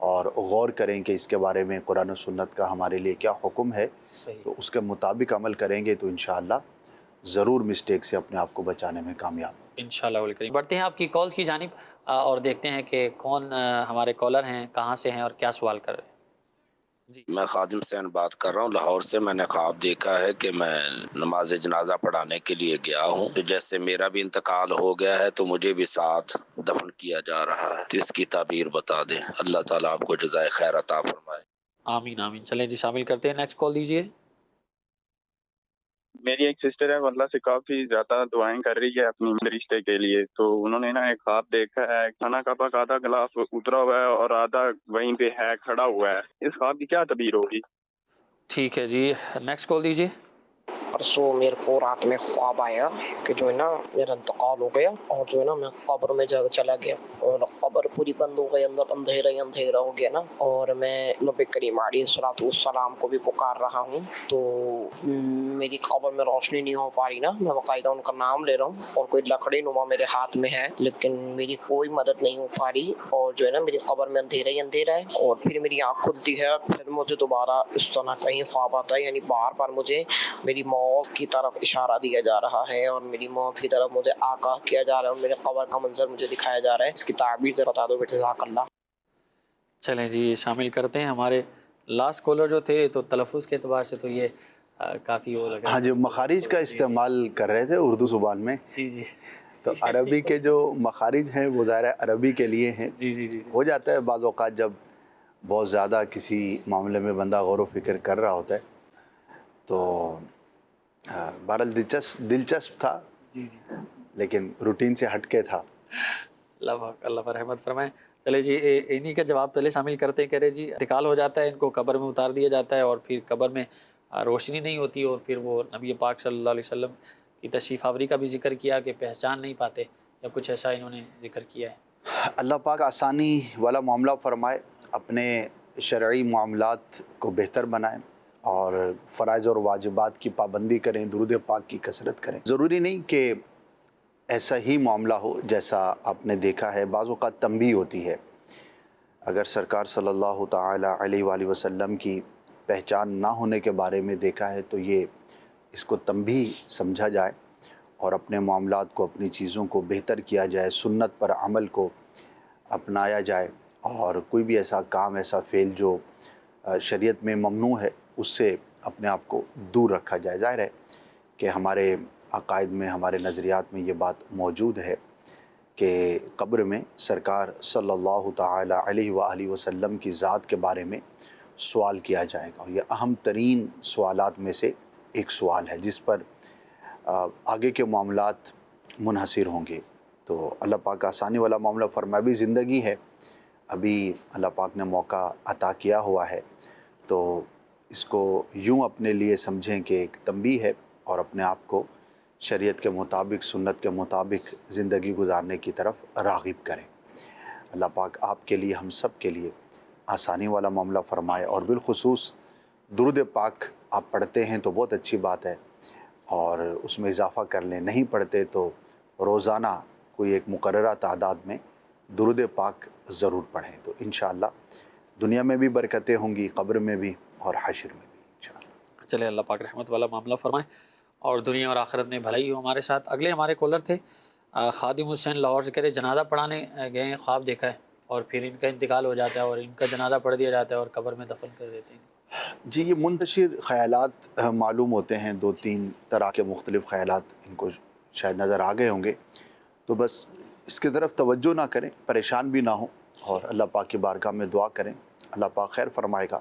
اور غور کریں کہ اس کے بارے میں قرآن و سنت کا ہمارے لیے کیا حکم ہے، تو اس کے مطابق عمل کریں گے تو انشاءاللہ ضرور مسٹیک سے اپنے آپ کو بچانے میں کامیاب ہوں۔ انشاءاللہ الکریم۔ بڑھتے ہیں آپ کی کالز کی جانب اور دیکھتے ہیں کہ کون ہمارے کالر ہیں، کہاں سے ہیں اور کیا سوال کر رہے ہیں۔ جی میں خادم حسین بات کر رہا ہوں لاہور سے۔ میں نے خواب دیکھا ہے کہ میں نماز جنازہ پڑھانے کے لیے گیا ہوں، تو جیسے میرا بھی انتقال ہو گیا ہے تو مجھے بھی ساتھ دفن کیا جا رہا ہے، تو اس کی تعبیر بتا دیں۔ اللہ تعالیٰ آپ کو جزائے خیر عطا فرمائے۔ آمین آمین۔ چلیں جی شامل کرتے ہیں، نیکسٹ کال دیجیے۔ میری ایک سسٹر ہے، وہ اللہ سے کافی زیادہ دعائیں کر رہی ہے اپنی رشتے کے لیے، تو انہوں نے نا ایک خواب دیکھا ہے، کھانا کا پاک آدھا گلاس اترا ہوا ہے اور آدھا وہیں پہ ہے کھڑا ہوا ہے۔ اس خواب کی کیا تعبیر ہوگی؟ ٹھیک ہے جی، نیکسٹ کال دیجیے۔ پرسوں میرے کو رات میں خواب آیا کہ جو ہے نا میرا انتقال ہو گیا، اور جو ہے نا میں قبر میں چلا گیا، اور قبر پوری بند ہو گئی، اندر اندھیرا ہی اندھیرا ہو گیا نا، اور میں نبی کریم علیہ الصلوۃ والسلام کو بھی پکار رہا ہوں، تو میری قبر میں روشنی نہیں ہو پا رہی نا، میں باقاعدہ ان کا نام لے رہا ہوں اور کوئی لکڑی نما میرے ہاتھ میں ہے، لیکن میری کوئی مدد نہیں ہو پا رہی، اور جو ہے نا میری قبر میں اندھیرا ہی اندھیرا ہے، اور پھر میری آنکھ کھلتی ہے، پھر مجھے دوبارہ اس طرح کہیں خواب آتا ہے، یعنی بار بار مجھے میری موت کی طرف اشارہ دیا جا رہا ہے، اور میری موت کی طرف مجھے آگاہ کیا جا رہا ہے، اور میرے قبر کا منظر مجھے دکھایا جا رہا ہے۔ اس کی تعبیر سے بتا دو بیٹے، جزاک اللہ۔ چلیں جی شامل کرتے ہیں۔ ہمارے لاسٹ کالر جو تھے تو تلفظ کے اعتبار سے تو یہ کافی وہ لگا۔ ہاں، جو مخارج کا استعمال کر رہے تھے اردو زبان میں، جی جی تو عربی کے جو مخارج ہیں وہ ظاہر ہے عربی کے لیے ہیں۔ جی جی جی ہو جاتا ہے بعض اوقات جب بہت زیادہ کسی معاملے میں بندہ غور و فکر کر رہا ہوتا ہے، تو بہرحال دلچسپ تھا، جی جی، لیکن روٹین سے ہٹ کے تھا۔ اللہ پر رحمت فرمائے۔ چلے جی انہی کا جواب پہلے شامل کرتے ہیں۔ کہہ رہے جی انتقال ہو جاتا ہے، ان کو قبر میں اتار دیا جاتا ہے، اور پھر قبر میں روشنی نہیں ہوتی، اور پھر وہ نبی پاک صلی اللہ علیہ وسلم کی تشریف آوری کا بھی ذکر کیا کہ پہچان نہیں پاتے، یا کچھ ایسا انہوں نے ذکر کیا ہے۔ اللہ پاک آسانی والا معاملہ فرمائے، اپنے شرعی معاملات کو بہتر بنائیں، اور فرائض اور واجبات کی پابندی کریں، درود پاک کی کثرت کریں۔ ضروری نہیں کہ ایسا ہی معاملہ ہو جیسا آپ نے دیکھا ہے، بعض اوقات تنبیہ ہوتی ہے۔ اگر سرکار صلی اللہ تعالی علیہ وآلہ وسلم کی پہچان نہ ہونے کے بارے میں دیکھا ہے تو یہ اس کو تنبیہ سمجھا جائے، اور اپنے معاملات کو، اپنی چیزوں کو بہتر کیا جائے، سنت پر عمل کو اپنایا جائے، اور کوئی بھی ایسا کام، ایسا فعل جو شریعت میں ممنوع ہے اس سے اپنے آپ کو دور رکھا جائے۔ ظاہر ہے کہ ہمارے عقائد میں، ہمارے نظریات میں یہ بات موجود ہے کہ قبر میں سرکار صلی اللہ تعالی علیہ وآلہ وسلم کی ذات کے بارے میں سوال کیا جائے گا، اور یہ اہم ترین سوالات میں سے ایک سوال ہے جس پر آگے کے معاملات منحصر ہوں گے۔ تو اللہ پاک آسانی والا معاملہ فرمائے۔ ابھی زندگی ہے، ابھی اللہ پاک نے موقع عطا کیا ہوا ہے، تو اس کو یوں اپنے لیے سمجھیں کہ ایک تنبیہ ہے، اور اپنے آپ کو شریعت کے مطابق، سنت کے مطابق زندگی گزارنے کی طرف راغب کریں۔ اللہ پاک آپ کے لیے، ہم سب کے لیے آسانی والا معاملہ فرمائے، اور بالخصوص درود پاک آپ پڑھتے ہیں تو بہت اچھی بات ہے، اور اس میں اضافہ کر لیں، نہیں پڑھتے تو روزانہ کوئی ایک مقررہ تعداد میں درود پاک ضرور پڑھیں، تو انشاءاللہ دنیا میں بھی برکتیں ہوں گی، قبر میں بھی اور حشر میں بھی انشاءاللہ۔ چلے اللہ پاک رحمت والا معاملہ فرمائے، اور دنیا اور آخرت میں بھلائی ہو ہمارے ساتھ۔ اگلے ہمارے کالر تھے خادم حسین لاہور سے، کہہ رہے جنازہ پڑھانے گئے ہیں، خواب دیکھا ہے، اور پھر ان کا انتقال ہو جاتا ہے، اور ان کا جنازہ پڑھ دیا جاتا ہے اور قبر میں دفن کر دیتے ہیں۔ جی، یہ منتشر خیالات معلوم ہوتے ہیں، 2-3 طرح کے مختلف خیالات ان کو شاید نظر آ گئے ہوں گے، تو بس اس کی طرف توجہ نہ کریں، پریشان بھی نہ ہوں، اور اللہ پاک کی بارگاہ میں دعا کریں، اللہ پاک خیر فرمائے گا۔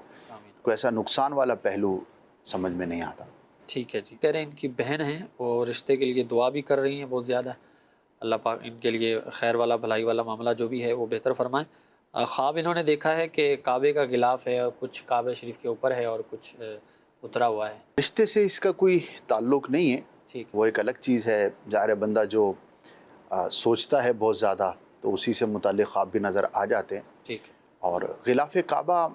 کوئی ایسا نقصان والا پہلو سمجھ میں نہیں آتا۔ ٹھیک ہے جی، کہہ رہے ہیں ان کی بہن ہیں، اور رشتے کے لیے دعا بھی کر رہی ہیں بہت زیادہ، اللہ پاک ان کے لیے خیر والا، بھلائی والا معاملہ جو بھی ہے وہ بہتر فرمائیں۔ خواب انہوں نے دیکھا ہے کہ کعبے کا غلاف ہے، اور کچھ کعبہ شریف کے اوپر ہے اور کچھ اترا ہوا ہے۔ رشتے سے اس کا کوئی تعلق نہیں ہے، ٹھیک، وہ ایک الگ چیز ہے۔ ظاہر ہے بندہ جو سوچتا ہے بہت زیادہ تو اسی سے متعلق خواب بھی نظر آ جاتے ہیں، ٹھیک، اور غلاف کعبہ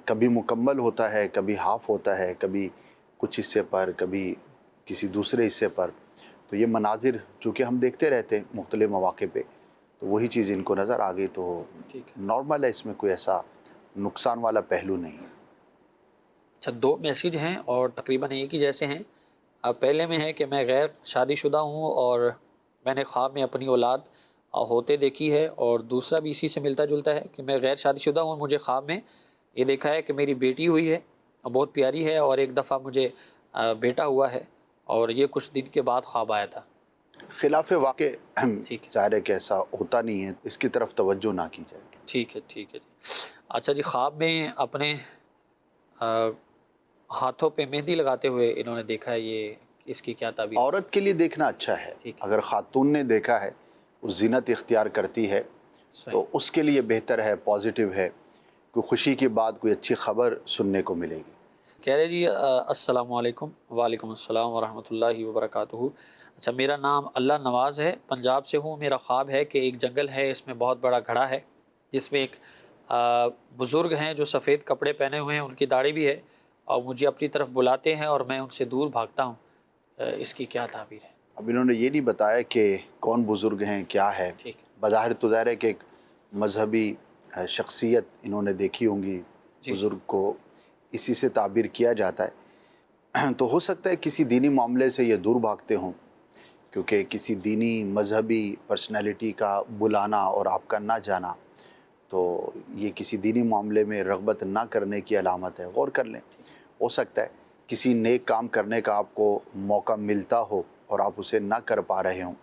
کبھی مکمل ہوتا ہے، کبھی ہاف ہوتا ہے، کبھی کچھ حصے پر، کبھی کسی دوسرے حصے پر، تو یہ مناظر چونکہ ہم دیکھتے رہتے ہیں مختلف مواقع پہ، تو وہی چیز ان کو نظر آ گئی، تو ٹھیک، نارمل ہے، اس میں کوئی ایسا نقصان والا پہلو نہیں ہے۔ اچھا، 2 میسیج ہیں اور تقریباً ایک ہی جیسے ہیں۔ اب پہلے میں ہے کہ میں غیر شادی شدہ ہوں اور میں نے خواب میں اپنی اولاد ہوتے دیکھی ہے، اور دوسرا بھی اسی سے ملتا جلتا ہے کہ میں غیر شادی شدہ ہوں، مجھے خواب میں یہ دیکھا ہے کہ میری بیٹی ہوئی ہے، بہت پیاری ہے، اور ایک دفعہ مجھے بیٹا ہوا ہے، اور یہ کچھ دن کے بعد خواب آیا تھا۔ خلاف واقع ٹھیک ہے، ظاہر ہے کہ ایسا ہوتا نہیں ہے، اس کی طرف توجہ نہ کی جائے۔ ٹھیک ہے جی۔ اچھا جی، خواب میں اپنے ہاتھوں پہ مہندی لگاتے ہوئے انہوں نے دیکھا ہے، یہ اس کی کیا تعبیر؟ عورت کے لیے دیکھنا اچھا ہے، ٹھیک ہے، اگر خاتون نے دیکھا ہے، وہ زینت اختیار کرتی ہے صحیح، تو اس کے لیے بہتر ہے، پازیٹیو ہے، کوئی خوشی کی بات، کوئی اچھی خبر سننے کو ملے گی۔ کہہ رہے جی السلام علیکم۔ وعلیکم السلام ورحمۃ اللہ وبرکاتہ۔ اچھا، میرا نام اللہ نواز ہے، پنجاب سے ہوں۔ میرا خواب ہے کہ ایک جنگل ہے، اس میں بہت بڑا گھڑا ہے، جس میں ایک بزرگ ہیں جو سفید کپڑے پہنے ہوئے ہیں، ان کی داڑھی بھی ہے، اور مجھے اپنی طرف بلاتے ہیں اور میں ان سے دور بھاگتا ہوں۔ اس کی کیا تعبیر ہے؟ اب انہوں نے یہ نہیں بتایا کہ کون بزرگ ہیں، کیا ہے۔ ٹھیک ہے بظاہر تو ظاہر ہے کہ ایک مذہبی شخصیت انہوں نے دیکھی ہوں گی، جی، بزرگ کو اسی سے تعبیر کیا جاتا ہے، تو ہو سکتا ہے کسی دینی معاملے سے یہ دور بھاگتے ہوں، کیونکہ کسی دینی مذہبی پرسنالٹی کا بلانا اور آپ کا نہ جانا تو یہ کسی دینی معاملے میں رغبت نہ کرنے کی علامت ہے۔ غور کر لیں، ہو سکتا ہے کسی نیک کام کرنے کا آپ کو موقع ملتا ہو اور آپ اسے نہ کر پا رہے ہوں،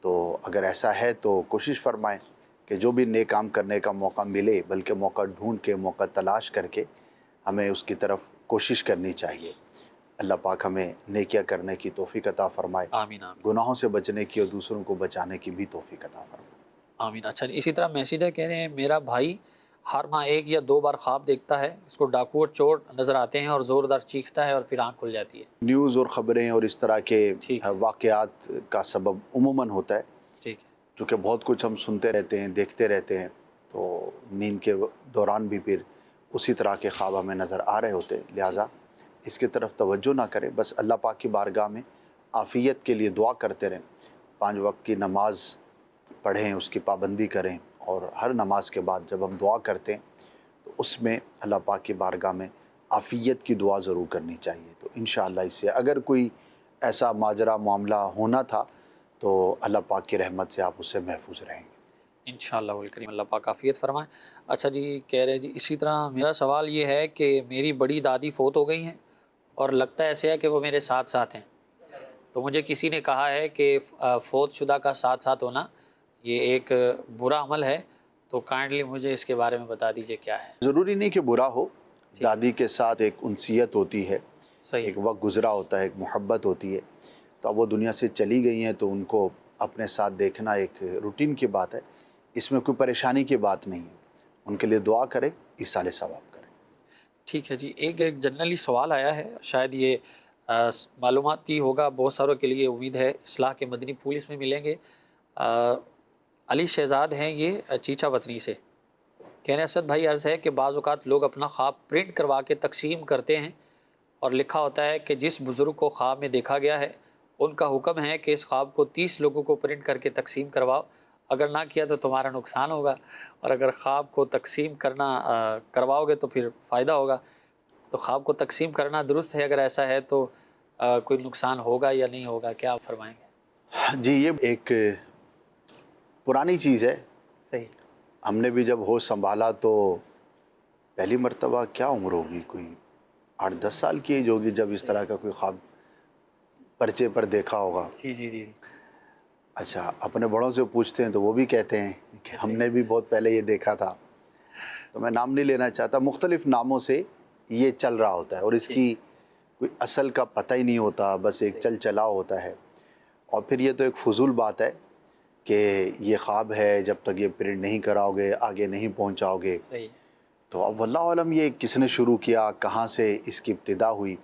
تو اگر ایسا ہے تو کوشش فرمائیں کہ جو بھی نیک کام کرنے کا موقع ملے، بلکہ موقع ڈھونڈ کے، موقع تلاش کر کے ہمیں اس کی طرف کوشش کرنی چاہیے۔ اللہ پاک ہمیں نیکیاں کرنے کی توفیق عطا فرمائے، آمین آمین گناہوں سے بچنے کی اور دوسروں کو بچانے کی بھی توفیق عطا فرمائے۔ آمین۔ اچھا جی، اسی طرح میسیج ہے، کہہ رہے ہیں میرا بھائی ہر ماہ 1 یا 2 بار خواب دیکھتا ہے، اس کو ڈاکو اور چور نظر آتے ہیں اور زوردار چیختا ہے اور پھر آنکھ کھل جاتی ہے۔ نیوز اور خبریں اور اس طرح کے ٹھیک ہے، واقعات کا سبب عموماً ہوتا ہے، ٹھیک ہے، چونکہ بہت کچھ ہم سنتے رہتے ہیں، دیکھتے رہتے ہیں، تو نیند کے دوران بھی پھر اسی طرح کے خواب ہمیں نظر آ رہے ہوتے ہیں، لہٰذا اس کی طرف توجہ نہ کریں، بس اللہ پاک کی بارگاہ میں عافیت کے لیے دعا کرتے رہیں، 5 وقت کی نماز پڑھیں، اس کی پابندی کریں، اور ہر نماز کے بعد جب ہم دعا کرتے ہیں تو اس میں اللہ پاک کی بارگاہ میں عافیت کی دعا ضرور کرنی چاہیے۔ تو انشاءاللہ اس سے اگر کوئی ایسا ماجرا معاملہ ہونا تھا تو اللہ پاک کی رحمت سے آپ اس سے محفوظ رہیں گے۔ انشاءاللہ الکریم، اللہ پاک عافیت فرمائے۔ اچھا جی، کہہ رہے جی اسی طرح میرا سوال یہ ہے کہ میری بڑی دادی فوت ہو گئی ہیں اور لگتا ایسے ہے کہ وہ میرے ساتھ ساتھ ہیں، تو مجھے کسی نے کہا ہے کہ فوت شدہ کا ساتھ ساتھ ہونا یہ ایک برا عمل ہے، تو کائنڈلی مجھے اس کے بارے میں بتا دیجئے کیا ہے۔ ضروری نہیں کہ برا ہو، دادی کے ساتھ ایک انسیت ہوتی ہے، صحیح، ایک وقت گزرا ہوتا ہے، ایک محبت ہوتی ہے، تو اب وہ دنیا سے چلی گئی ہیں تو ان کو اپنے ساتھ دیکھنا ایک روٹین کی بات ہے، اس میں کوئی پریشانی کی بات نہیں ہے، ان کے لیے دعا کریں، ایصال ثواب کریں۔ ٹھیک ہے جی، ایک جنرلی سوال آیا ہے، شاید یہ معلوماتی ہوگا بہت ساروں کے لیے، امید ہے اصلاح کے مدنی پھول اس میں ملیں گے۔ علی شہزاد ہیں یہ چیچا وطنی سے، کہنے اسد بھائی عرض ہے کہ بعض اوقات لوگ اپنا خواب پرنٹ کروا کے تقسیم کرتے ہیں اور لکھا ہوتا ہے کہ جس بزرگ کو خواب میں دیکھا گیا ہے ان کا حکم ہے کہ اس خواب کو 30 لوگوں کو پرنٹ کر کے تقسیم کرواؤ، اگر نہ کیا تو تمہارا نقصان ہوگا، اور اگر خواب کو تقسیم کرواؤ گے تو پھر فائدہ ہوگا۔ تو خواب کو تقسیم کرنا درست ہے؟ اگر ایسا ہے تو کوئی نقصان ہوگا یا نہیں ہوگا، کیا آپ فرمائیں گے؟ جی، یہ ایک پرانی چیز ہے، صحیح، ہم نے بھی جب ہوش سنبھالا تو پہلی مرتبہ کیا عمر ہوگی، کوئی 8-10 سال کی ایج ہوگی جب اس طرح کا کوئی خواب پرچے پر دیکھا ہوگا۔ جی جی جی، اچھا، اپنے بڑوں سے پوچھتے ہیں تو وہ بھی کہتے ہیں کہ ہم نے بھی بہت پہلے یہ دیکھا تھا، تو میں نام نہیں لینا چاہتا، مختلف ناموں سے یہ چل رہا ہوتا ہے اور اس کی کوئی اصل کا پتہ ہی نہیں ہوتا، بس ایک چل چلا ہوتا ہے، اور پھر یہ تو ایک فضول بات ہے کہ یہ خواب ہے، جب تک یہ پرنٹ نہیں کراؤ گے آگے نہیں پہنچاؤ گے۔ صحیح، تو اب واللہ عالم یہ کس نے شروع کیا، کہاں سے اس کی ابتدا ہوئی؟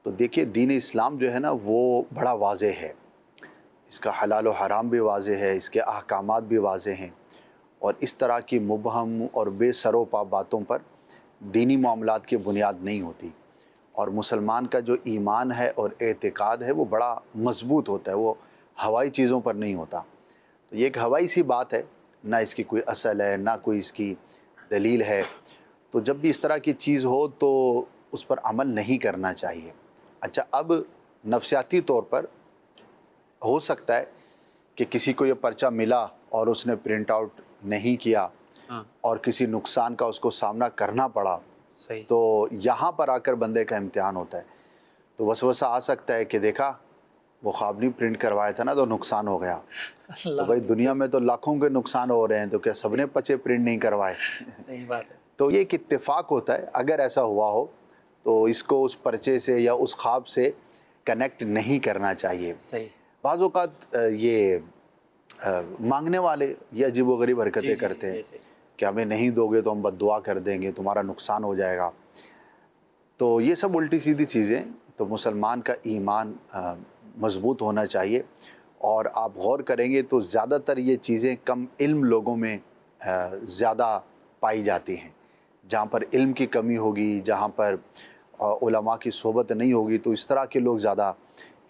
تو دیکھیے دین اسلام جو ہے نا وہ بڑا واضح ہے، اس کا حلال و حرام بھی واضح ہے، اس کے احکامات بھی واضح ہیں، اور اس طرح کی مبہم اور بے سر و پا باتوں پر دینی معاملات کی بنیاد نہیں ہوتی، اور مسلمان کا جو ایمان ہے اور اعتقاد ہے وہ بڑا مضبوط ہوتا ہے، وہ ہوائی چیزوں پر نہیں ہوتا۔ تو یہ ایک ہوائی سی بات ہے، نہ اس کی کوئی اصل ہے، نہ کوئی اس کی دلیل ہے، تو جب بھی اس طرح کی چیز ہو تو اس پر عمل نہیں کرنا چاہیے. اچھا، اب نفسیاتی طور پر ہو سکتا ہے کہ کسی کو یہ پرچہ ملا اور اس نے پرنٹ آؤٹ نہیں کیا اور کسی نقصان کا اس کو سامنا کرنا پڑا. صحیح. تو یہاں پر آ کر بندے کا امتحان ہوتا ہے. تو وسوسہ آ سکتا ہے کہ دیکھا وہ خواب نہیں پرنٹ کروایا تھا نا تو نقصان ہو گیا. تو بھائی دنیا میں تو لاکھوں کے نقصان ہو رہے ہیں، تو کیا سب نے پرچے پرنٹ نہیں کروائے؟ صحیح بات ہے. تو یہ ایک اتفاق ہوتا ہے. اگر ایسا ہوا ہو تو اس کو اس پرچے سے یا اس خواب سے کنیکٹ نہیں کرنا چاہیے. صحیح. بعض اوقات یہ مانگنے والے یہ عجیب و غریب حرکتیں کرتے ہیں کہ ہمیں نہیں دو گے تو ہم بد دعا کر دیں گے، تمہارا نقصان ہو جائے گا. تو یہ سب الٹی سیدھی چیزیں. تو مسلمان کا ایمان مضبوط ہونا چاہیے. اور آپ غور کریں گے تو زیادہ تر یہ چیزیں کم علم لوگوں میں زیادہ پائی جاتی ہیں. جہاں پر علم کی کمی ہوگی، جہاں پر علماء کی صحبت نہیں ہوگی، تو اس طرح کے لوگ زیادہ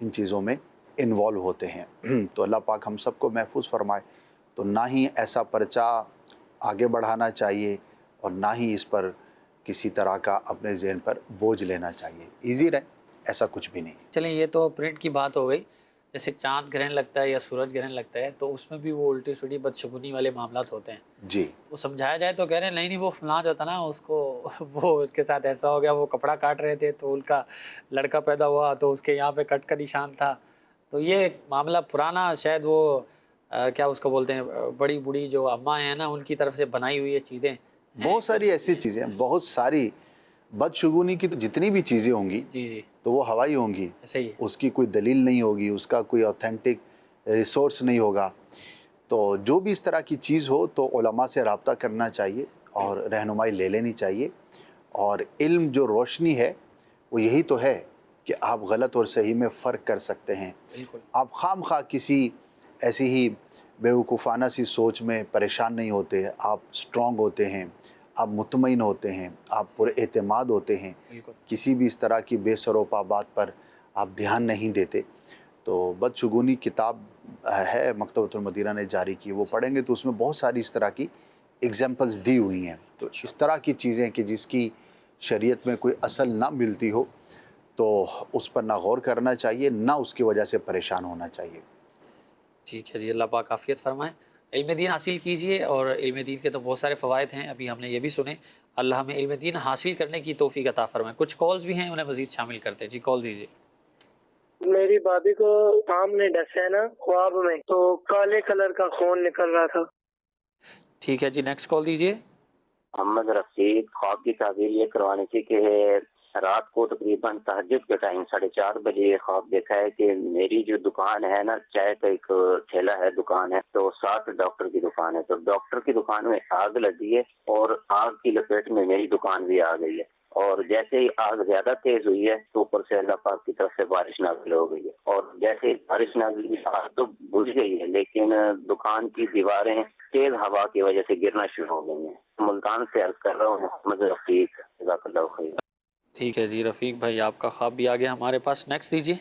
ان چیزوں میں انوالو ہوتے ہیں. تو اللہ پاک ہم سب کو محفوظ فرمائے. تو نہ ہی ایسا پرچہ آگے بڑھانا چاہیے اور نہ ہی اس پر کسی طرح کا اپنے ذہن پر بوجھ لینا چاہیے. ایزی رہے، ایسا کچھ بھی نہیں. چلیں یہ تو پرنٹ کی بات ہو گئی. جیسے چاند گرہن لگتا ہے یا سورج گرہن لگتا ہے تو اس میں بھی وہ الٹی سیدھی بدشگونی والے معاملات ہوتے ہیں. جی. وہ سمجھایا جائے تو کہہ رہے ہیں نہیں وہ فلاں جو تھا نا اس کو وہ اس کے ساتھ ایسا ہو گیا، وہ کپڑا کاٹ رہے تھے تو ان کا لڑکا پیدا ہوا تو اس کے یہاں پہ کٹ کا نشان تھا. تو یہ معاملہ پرانا، شاید وہ کیا اس کو بولتے ہیں، بڑی بوڑھی جو اماں ہیں نا ان کی طرف سے بنائی ہوئی یہ چیزیں. بہت ساری ایسی چیزیں، بہت ساری بدشگونی کی تو جتنی بھی چیزیں ہوں گی جی تو وہ ہوائی ہوں گی. صحیح. اس کی کوئی دلیل نہیں ہوگی، اس کا کوئی اوتھینٹک ریسورس نہیں ہوگا. تو جو بھی اس طرح کی چیز ہو تو علماء سے رابطہ کرنا چاہیے اور رہنمائی لے لینی چاہیے. اور علم جو روشنی ہے وہ یہی تو ہے کہ آپ غلط اور صحیح میں فرق کر سکتے ہیں. بالکل. آپ خام خواہ کسی ایسی ہی بیوقوفانہ سی سوچ میں پریشان نہیں ہوتے. آپ اسٹرانگ ہوتے ہیں، آپ مطمئن ہوتے ہیں، آپ پر اعتماد ہوتے ہیں. کسی بھی اس طرح کی بے سروپا بات پر آپ دھیان نہیں دیتے. تو بدشگونی کتاب ہے مکتبۃ المدینہ نے جاری کی، وہ پڑھیں گے تو اس میں بہت ساری اس طرح کی ایگزامپلز دی ہوئی ہیں. تو اس طرح کی چیزیں کہ جس کی شریعت میں کوئی اصل نہ ملتی ہو تو اس پر نہ غور کرنا چاہیے، نہ اس کی وجہ سے پریشان ہونا چاہیے. ٹھیک ہے جی، اللہ پاک عافیت فرمائے. علم دین حاصل کیجئے، اور علم دین کے تو بہت سارے فوائد ہیں، ابھی ہم نے یہ بھی سنے. اللہ ہمیں علم دین حاصل کرنے کی توفیق عطا فرمائے. کچھ کالز بھی ہیں، انہیں مزید شامل کرتے ہیں. جی کال دیجیے. میری بھابھی کو سامنے ڈسا ہے نا خواب میں، تو کالے کلر کا خون نکل رہا تھا. ٹھیک ہے جی، نیکسٹ کال دیجیے. محمد رفیق، خواب کی تعبیر یہ کروانی تھی کہ رات کو تقریباً تہجد کے ٹائم 4:30 بجے یہ خواب دیکھا ہے کہ میری جو دکان ہے نا، چائے کا ایک ٹھیلا ہے، دکان ہے، تو ساتھ ڈاکٹر کی دکان ہے. تو ڈاکٹر کی دکان میں آگ لگی ہے اور آگ کی لپیٹ میں میری دکان بھی آ گئی ہے. اور جیسے ہی آگ زیادہ تیز ہوئی ہے تو اوپر سے اللہ پاک کی طرف سے بارش نازل ہو گئی ہے. اور جیسے ہی بارش نازل ہوئی، آگ تو بجھ گئی ہے لیکن دکان کی دیواریں تیز ہوا کی وجہ سے گرنا شروع ہو گئی ہیں. ملتان سے عرض کر رہا ہوں، محمد رفیق، جزاک اللہ خیر. ٹھیک ہے جی رفیق بھائی، آپ کا خواب بھی آ گیا ہمارے پاس. نیکسٹ دیجیے.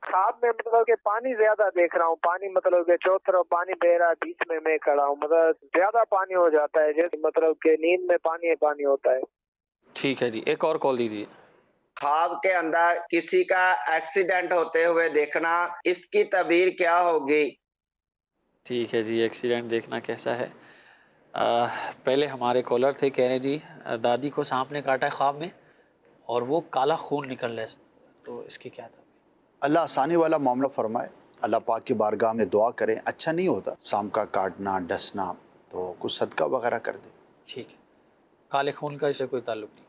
خواب میں مطلب کہ پانی زیادہ دیکھ رہا ہوں، پانی مطلب کہ چوتھ طرف پانی بہ رہا ہے، بیچ میں کھڑا ہوں، مطلب زیادہ پانی ہو جاتا ہے، جیسے مطلب کہ نیند میں پانی ہوتا ہے. ٹھیک ہے جی، ایک اور کال دیجیے. خواب کے اندر کسی کا ایکسیڈنٹ ہوتے ہوئے دیکھنا، اس کی تعبیر کیا ہوگی؟ ٹھیک ہے جی، ایکسیڈنٹ دیکھنا کیسا ہے؟ پہلے ہمارے کالر تھے، کہہ رہے جی دادی کو سانپ نے کاٹا ہے خواب میں اور وہ کالا خون نکل رہا ہے، تو اس کی کیا تھا؟ اللہ آسانی والا معاملہ فرمائے. اللہ پاک کی بارگاہ میں دعا کریں. اچھا نہیں ہوتا سانپ کا کاٹنا، ڈسنا، تو کچھ صدقہ وغیرہ کر دیں. ٹھیک ہے. کالے خون کا اس سے کوئی تعلق نہیں؟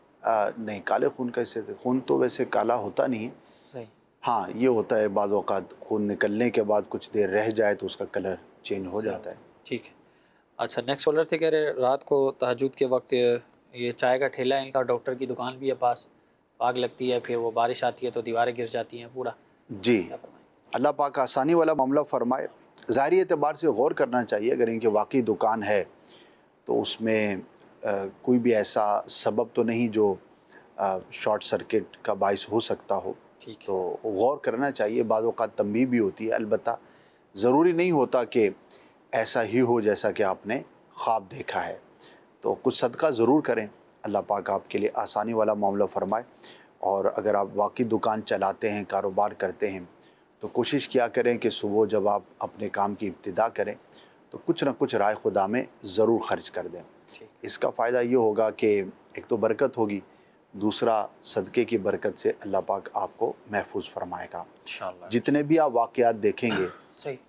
نہیں، کالے خون کا اس سے خون تو ویسے کالا ہوتا نہیں ہے. صحیح. ہاں یہ ہوتا ہے بعض اوقات خون نکلنے کے بعد کچھ دیر رہ جائے تو اس کا کلر چینج ہو جاتا ہے. ٹھیک ہے. اچھا نیکسٹ کالر تھے، کہہ رہے رات کو تہجد کے وقت یہ چائے کا ٹھیلا ہے ان کا، ڈاکٹر کی دکان بھی ہے پاس، آگ لگتی ہے، پھر وہ بارش آتی ہے تو دیواریں گر جاتی ہیں پورا. جی، اللہ پاک آسانی والا معاملہ فرمائے. ظاہری اعتبار سے غور کرنا چاہیے. اگر ان کی واقعی دکان ہے تو اس میں کوئی بھی ایسا سبب تو نہیں جو شارٹ سرکٹ کا باعث ہو سکتا ہو. تو غور کرنا چاہیے. بعض اوقات تنبیہ بھی ہوتی ہے، البتہ ضروری نہیں ہوتا کہ ایسا ہی ہو جیسا کہ آپ نے خواب دیکھا ہے. تو کچھ صدقہ ضرور کریں. اللہ پاک آپ کے لیے آسانی والا معاملہ فرمائے. اور اگر آپ واقعی دکان چلاتے ہیں، کاروبار کرتے ہیں، تو کوشش کیا کریں کہ صبح جب آپ اپنے کام کی ابتدا کریں تو کچھ نہ کچھ رائے خدا میں ضرور خرچ کر دیں. اس کا فائدہ یہ ہوگا کہ ایک تو برکت ہوگی، دوسرا صدقے کی برکت سے اللہ پاک آپ کو محفوظ فرمائے گا. جتنے بھی آپ واقعات دیکھیں گے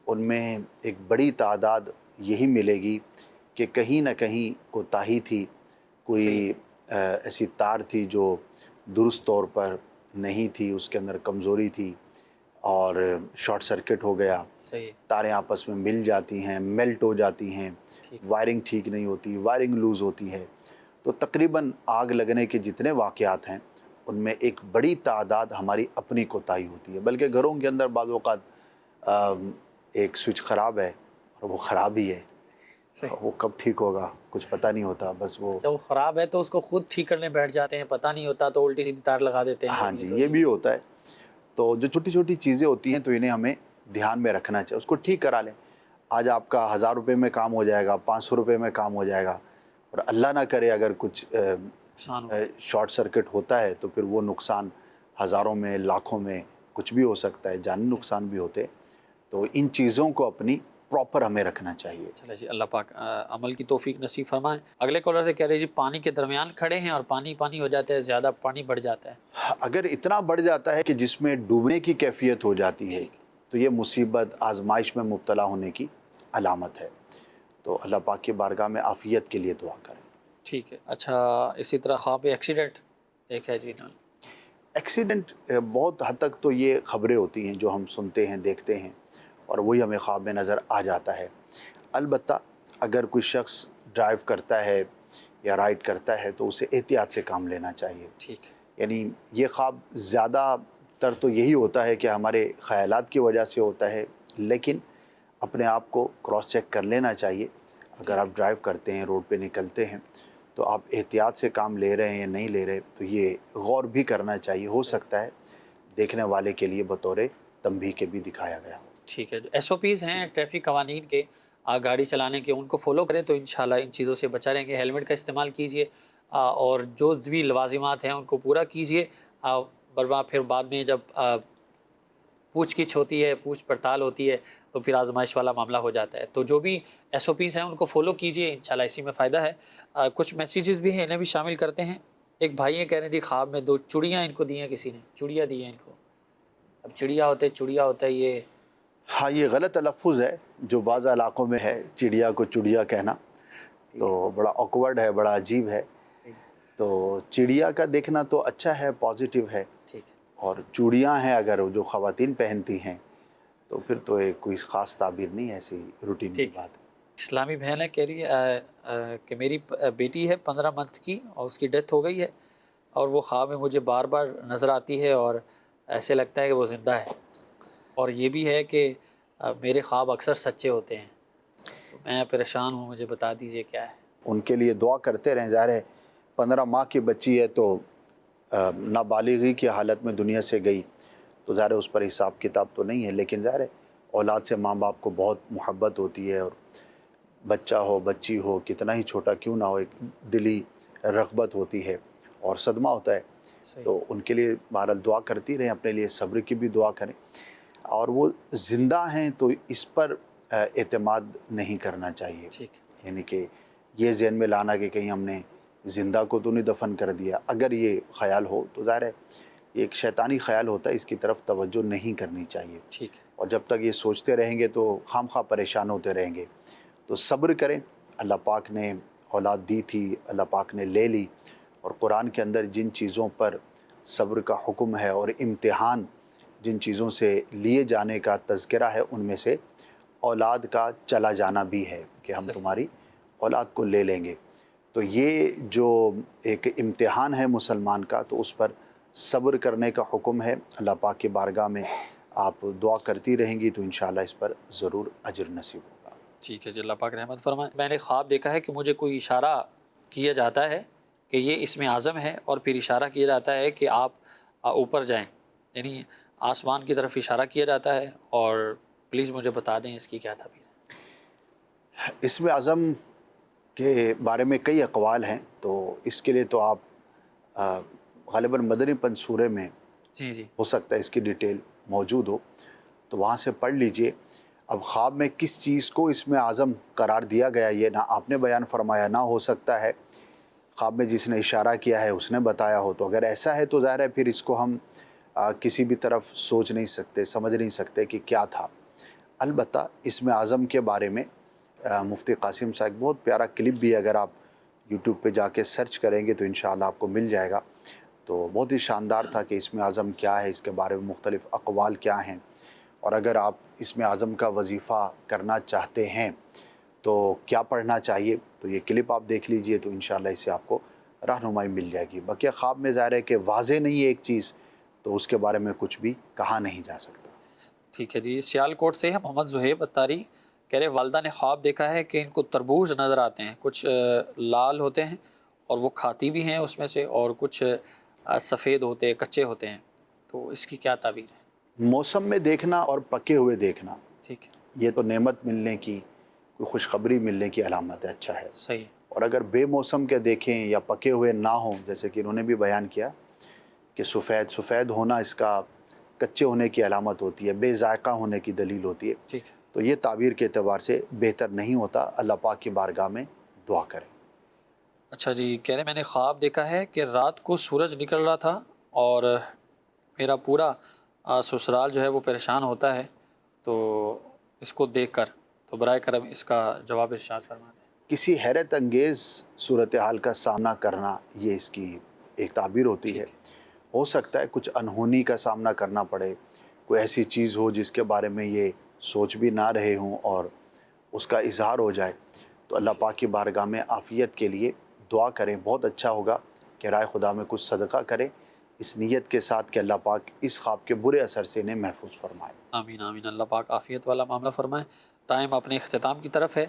ان میں ایک بڑی تعداد یہی ملے گی کہ کہیں نہ کہیں کوتاہی تھی، کوئی ایسی تار تھی جو درست طور پر نہیں تھی، اس کے اندر کمزوری تھی اور شارٹ سرکٹ ہو گیا. تاریں آپس میں مل جاتی ہیں، میلٹ ہو جاتی ہیں، وائرنگ ٹھیک نہیں ہوتی، وائرنگ لوز ہوتی ہے. تو تقریباً آگ لگنے کے جتنے واقعات ہیں ان میں ایک بڑی تعداد ہماری اپنی کوتاہی ہوتی ہے. بلکہ گھروں کے اندر بعض اوقات ایک سوئچ خراب ہے اور وہ خراب ہی ہے، وہ کب ٹھیک ہوگا کچھ پتہ نہیں ہوتا. بس وہ جب وہ خراب ہے تو اس کو خود ٹھیک کرنے بیٹھ جاتے ہیں، پتہ نہیں ہوتا تو الٹی سیدھی تار لگا دیتے ہیں. ہاں جی، یہ بھی ہوتا ہے. تو جو چھوٹی چھوٹی چیزیں ہوتی ہیں تو انہیں ہمیں دھیان میں رکھنا چاہیے، اس کو ٹھیک کرا لیں. آج آپ کا 1000 روپے میں کام ہو جائے گا، 500 روپے میں کام ہو جائے گا، اور اللہ نہ کرے اگر کچھ شارٹ سرکٹ ہوتا ہے تو پھر وہ نقصان ہزاروں میں، لاکھوں میں کچھ بھی ہو سکتا ہے، جانی نقصان بھی ہوتے. تو ان چیزوں کو اپنی پراپر ہمیں رکھنا چاہیے. چلے جی، اللہ پاک عمل کی توفیق نصیب فرمائے. اگلے کالر سے کہہ رہے جی پانی کے درمیان کھڑے ہیں اور پانی ہو جاتا ہے، زیادہ پانی بڑھ جاتا ہے. اگر اتنا بڑھ جاتا ہے کہ جس میں ڈوبنے کی کیفیت ہو جاتی ہے تو یہ مصیبت، آزمائش میں مبتلا ہونے کی علامت ہے. تو اللہ پاک کی بارگاہ میں عافیت کے لیے دعا کریں. ٹھیک ہے. اچھا، اسی طرح خواب ایکسیڈنٹ دیکھا ہے جی انہوں نے. ایکسیڈنٹ بہت حد تک تو یہ خبریں ہوتی ہیں جو ہم سنتے ہیں، دیکھتے ہیں، اور وہی ہمیں خواب میں نظر آ جاتا ہے. البتہ اگر کوئی شخص ڈرائیو کرتا ہے یا رائڈ کرتا ہے تو اسے احتیاط سے کام لینا چاہیے. ٹھیک ہے. یعنی یہ خواب زیادہ تر تو یہی ہوتا ہے کہ ہمارے خیالات کی وجہ سے ہوتا ہے، لیکن اپنے آپ کو کراس چیک کر لینا چاہیے. اگر آپ ڈرائیو کرتے ہیں، روڈ پہ نکلتے ہیں، تو آپ احتیاط سے کام لے رہے ہیں یا نہیں لے رہے، تو یہ غور بھی کرنا چاہیے. ہو سکتا ہے دیکھنے والے کے لیے بطور تنبیہ کے بھی دکھایا گیا ہو. ٹھیک ہے. ایس او پیز ہیں ٹریفک قوانین کے گاڑی چلانے کے، ان کو فالو کریں تو انشاءاللہ ان چیزوں سے بچا رہیں گے. ہیلمٹ کا استعمال کیجئے اور جو بھی لوازمات ہیں ان کو پورا کیجئے. برباد پھر بعد میں جب پوچھ گچھ ہوتی ہے، پوچھ پڑتال ہوتی ہے تو پھر آزمائش والا معاملہ ہو جاتا ہے. تو جو بھی ایس او پیز ہیں ان کو فالو کیجئے، انشاءاللہ اسی میں فائدہ ہے. کچھ میسیجز بھی ہیں، انہیں بھی شامل کرتے ہیں. ایک بھائی ہیں کہہ رہے ہیں جی خواب میں 2 چڑیاں ان کو دی ہیں، کسی نے چڑیا دی ہیں ان کو. اب چڑیا ہوتا ہے یہ. ہاں، یہ غلط تلفظ ہے جو بعض علاقوں میں ہے، چڑیا کو چڑیا کہنا، تو بڑا آکورڈ ہے، بڑا عجیب ہے. تو چڑیا کا دیکھنا تو اچھا ہے، پازیٹیو ہے. اور چوڑیاں ہیں اگر جو خواتین پہنتی ہیں تو پھر تو کوئی خاص تعبیر نہیں ہے، ایسی روٹین کی بات. اسلامی بہن ہے کہہ رہی ہے کہ میری بیٹی ہے 15 منتھ کی اور اس کی ڈیتھ ہو گئی ہے، اور وہ خواب میں مجھے بار بار نظر آتی ہے اور ایسے لگتا ہے کہ وہ زندہ ہے، اور یہ بھی ہے کہ میرے خواب اکثر سچے ہوتے ہیں. تو میں پریشان ہوں، مجھے بتا دیجئے کیا ہے. ان کے لیے دعا کرتے رہیں. ظاہر ہے 15 ماہ کی بچی ہے تو نابالغی کی حالت میں دنیا سے گئی، تو ظاہر ہے اس پر حساب کتاب تو نہیں ہے، لیکن ظاہر ہے اولاد سے ماں باپ کو بہت محبت ہوتی ہے، اور بچہ ہو بچی ہو کتنا ہی چھوٹا کیوں نہ ہو، ایک دلی رغبت ہوتی ہے اور صدمہ ہوتا ہے. تو ان کے لیے بہرحال دعا کرتی رہیں، اپنے لیے صبر کی بھی دعا کریں. اور وہ زندہ ہیں تو اس پر اعتماد نہیں کرنا چاہیے. یعنی کہ یہ ذہن میں لانا کہ کہیں ہم نے زندہ کو تو نہیں دفن کر دیا، اگر یہ خیال ہو تو ظاہر ہے یہ ایک شیطانی خیال ہوتا ہے، اس کی طرف توجہ نہیں کرنی چاہیے. اور جب تک یہ سوچتے رہیں گے تو خام خواہ پریشان ہوتے رہیں گے. تو صبر کریں. اللہ پاک نے اولاد دی تھی، اللہ پاک نے لے لی، اور قرآن کے اندر جن چیزوں پر صبر کا حکم ہے اور امتحان جن چیزوں سے لیے جانے کا تذکرہ ہے، ان میں سے اولاد کا چلا جانا بھی ہے کہ ہم تمہاری اولاد کو لے لیں گے. تو یہ جو ایک امتحان ہے مسلمان کا، تو اس پر صبر کرنے کا حکم ہے. اللہ پاک کی بارگاہ میں آپ دعا کرتی رہیں گی تو انشاءاللہ اس پر ضرور اجر نصیب ہوگا. ٹھیک ہے جی، اللہ پاک رحمت فرمائے. میں نے خواب دیکھا ہے کہ مجھے کوئی اشارہ کیا جاتا ہے کہ یہ اسم اعظم ہے، اور پھر اشارہ کیا جاتا ہے کہ آپ اوپر جائیں، یعنی آسمان کی طرف اشارہ کیا جاتا ہے. اور پلیز مجھے بتا دیں اس کی کیا تعبیر ہے. اسم اعظم کے بارے میں کئی اقوال ہیں، تو اس کے لیے تو آپ غالباً مدنی پن سورہ میں جی ہو سکتا ہے اس کی ڈیٹیل موجود ہو، تو وہاں سے پڑھ لیجئے۔ اب خواب میں کس چیز کو اسم اعظم قرار دیا گیا یہ نہ آپ نے بیان فرمایا، نہ ہو سکتا ہے خواب میں جس نے اشارہ کیا ہے اس نے بتایا ہو، تو اگر ایسا ہے تو ظاہر ہے پھر اس کو ہم کسی بھی طرف سوچ نہیں سکتے، سمجھ نہیں سکتے کہ کیا تھا۔ البتہ اسم اعظم کے بارے میں مفتی قاسم صاحب بہت پیارا کلپ بھی ہے، اگر آپ یوٹیوب پہ جا کے سرچ کریں گے تو انشاءاللہ آپ کو مل جائے گا، تو بہت ہی شاندار تھا کہ اسم اعظم کیا ہے، اس کے بارے میں مختلف اقوال کیا ہیں، اور اگر آپ اسم اعظم کا وظیفہ کرنا چاہتے ہیں تو کیا پڑھنا چاہیے، تو یہ کلپ آپ دیکھ لیجئے تو انشاءاللہ اس سے آپ کو رہنمائی مل جائے گی۔ بقیہ خواب میں ظاہر ہے کہ واضح نہیں ہے ایک چیز، تو اس کے بارے میں کچھ بھی کہا نہیں جا سکتا۔ ٹھیک ہے جی، سیالکوٹ سے ہے محمد زہیب اتاری، کہہ رہے والدہ نے خواب دیکھا ہے کہ ان کو تربوز نظر آتے ہیں، کچھ لال ہوتے ہیں اور وہ کھاتی بھی ہیں اس میں سے، اور کچھ سفید ہوتے ہیں، کچے ہوتے ہیں، تو اس کی کیا تعبیر ہے؟ موسم میں دیکھنا اور پکے ہوئے دیکھنا، ٹھیک ہے، یہ تو نعمت ملنے کی، کوئی خوشخبری ملنے کی علامت ہے، اچھا ہے۔ صحیح، اور اگر بے موسم کے دیکھیں یا پکے ہوئے نہ ہوں، جیسے کہ انہوں نے بھی بیان کیا کہ سفید ہونا اس کا کچے ہونے کی علامت ہوتی ہے، بے ذائقہ ہونے کی دلیل ہوتی ہے، ٹھیک ہے۔ تو یہ تعبیر کے اعتبار سے بہتر نہیں ہوتا، اللہ پاک کی بارگاہ میں دعا کریں۔ اچھا جی، کہہ رہے میں نے خواب دیکھا ہے کہ رات کو سورج نکل رہا تھا اور میرا پورا سسرال جو ہے وہ پریشان ہوتا ہے، تو اس کو دیکھ کر تو برائے کرم اس کا جواب ارشاد فرما دیں۔ کسی حیرت انگیز صورتحال کا سامنا کرنا، یہ اس کی ایک تعبیر ہوتی ہے۔ ہو سکتا ہے کچھ انہونی کا سامنا کرنا پڑے، کوئی ایسی چیز ہو جس کے بارے میں یہ سوچ بھی نہ رہے ہوں اور اس کا اظہار ہو جائے، تو اللہ پاک کی بارگاہ میں عافیت کے لیے دعا کریں۔ بہت اچھا ہوگا کہ رائے خدا میں کچھ صدقہ کریں، اس نیت کے ساتھ کہ اللہ پاک اس خواب کے برے اثر سے انہیں محفوظ فرمائے۔ آمین آمین، اللہ پاک عافیت والا معاملہ فرمائے۔ ٹائم اپنے اختتام کی طرف ہے،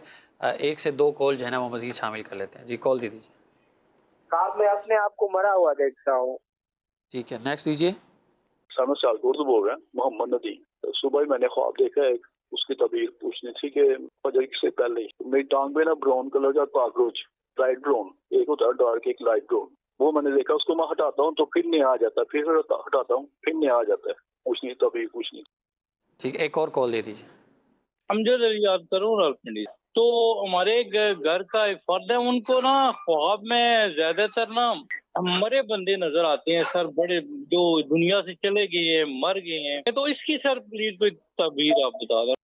1 سے 2 کال جو ہے نا وہ مزید شامل کر لیتے ہیں۔ جی کال دے دیجیے۔ خواب میں اپنے آپ کو مرا ہوا دیکھتا ہوں۔ ٹھیک ہے، نیکسٹ دیجیے۔ سامنے سیالکوٹ سے بول رہے ہیں محمد ندیم۔ صبح میں نے خواب دیکھا ہے، اس کی تعبیر پوچھنی تھی کہ فجر سے پہلے میری ٹانگ پہ نا براؤن کلر کا کاکروچ، لائٹ براؤن، ایک ہوتا ہے ڈارک ایک لائٹ براؤن، وہ میں نے دیکھا، اس کو میں ہٹاتا ہوں تو پھر نہیں آ جاتا، پھر ہٹاتا ہوں پھر نہیں آ جاتا ہے، پوچھنی تعبیر پوچھنی۔ ٹھیک، ایک اور کال دے دیجیے۔ امجد علی یاد کروں رالپنڈی، تو ہمارے گھر کا ایک فرد ہے، ان کو نا خواب میں زیادہ تر نا مرے بندے نظر آتے ہیں سر، بڑے جو دنیا سے چلے گئے ہیں، مر گئے ہیں، تو اس کی سر پلیز کوئی تعبیر آپ بتا دیں۔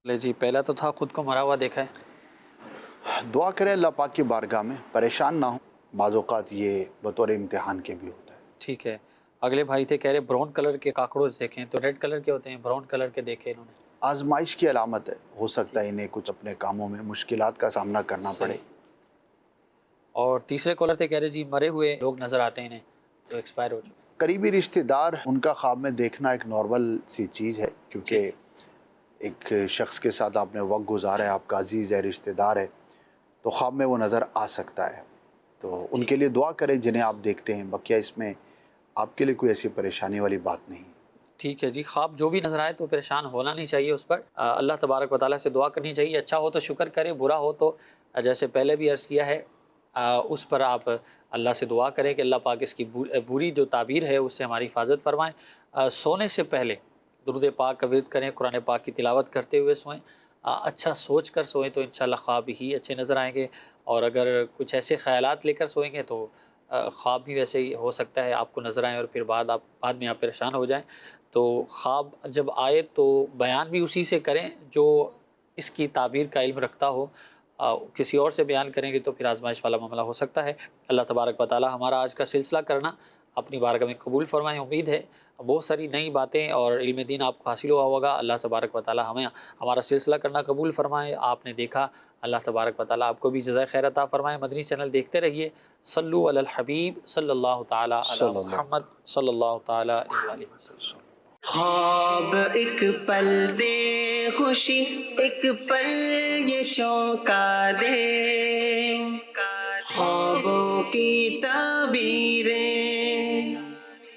لے جی، پہلا تو تھا خود کو مرا ہوا دیکھا ہے۔ دعا کریں اللہ پاک کی بارگاہ میں، پریشان نہ ہوں، بعض اوقات یہ بطور امتحان کے بھی ہوتا ہے۔ ٹھیک ہے، اگلے بھائی تھے، کہہ رہے براؤن کلر کے کاکروچ دیکھیں، تو ریڈ کلر کے ہوتے ہیں، براؤن کلر کے دیکھے انہوں نے۔ آزمائش کی علامت ہے، ہو سکتا ہے انہیں کچھ اپنے کاموں میں مشکلات کا سامنا کرنا پڑے۔ اور تیسرے کالر تھے، کہہ رہے جی مرے ہوئے لوگ نظر آتے ہیں انہیں، جو ایکسپائر ہو چکے۔ قریبی رشتہ دار، ان کا خواب میں دیکھنا ایک نارمل سی چیز ہے، کیونکہ ایک شخص کے ساتھ آپ نے وقت گزارا ہے، آپ کا عزیز ہے، رشتہ دار ہے، تو خواب میں وہ نظر آ سکتا ہے، تو ان کے لیے دعا کریں جنہیں آپ دیکھتے ہیں۔ بقیہ اس میں آپ کے لیے کوئی ایسی پریشانی والی بات نہیں۔ ٹھیک ہے جی، خواب جو بھی نظر آئے تو پریشان ہونا نہیں چاہیے اس پر، اللہ تبارک و تعالیٰ سے دعا کرنی چاہیے، اچھا ہو تو شکر کرے، برا ہو تو جیسے پہلے بھی عرض کیا ہے اس پر آپ اللہ سے دعا کریں کہ اللہ پاک اس کی بری جو تعبیر ہے اس سے ہماری حفاظت فرمائیں۔ سونے سے پہلے درود پاک کا ورد کریں، قرآن پاک کی تلاوت کرتے ہوئے سوئیں، اچھا سوچ کر سوئیں تو انشاءاللہ خواب ہی اچھے نظر آئیں گے، اور اگر کچھ ایسے خیالات لے کر سوئیں گے تو خواب بھی ویسے ہی ہو سکتا ہے آپ کو نظر آئیں اور پھر بعد میں آپ پریشان ہو جائیں۔ تو خواب جب آئے تو بیان بھی اسی سے کریں جو اس کی تعبیر کا علم رکھتا ہو، کسی اور سے بیان کریں گے تو پھر آزمائش والا معاملہ ہو سکتا ہے۔ اللہ تبارک و تعالی ہمارا آج کا سلسلہ کرنا اپنی بارگاہ میں قبول فرمائیں۔ امید ہے بہت ساری نئی باتیں اور علم دین آپ کو حاصل ہوا ہوگا۔ اللہ تبارک و تعالی ہمیں ہمارا سلسلہ کرنا قبول فرمائے۔ آپ نے دیکھا، اللہ تبارک و تعالی آپ کو بھی جزائے خیر عطا فرمائے۔ مدنی چینل دیکھتے رہیے۔ صلو علی الحبیب صلی اللہ تعالی علی محمد صلی اللہ تعالی علیہ وسلم۔ خواب ایک پل دے خوشی، ایک پل یہ چونکا دے، خوابوں کی تعبیریں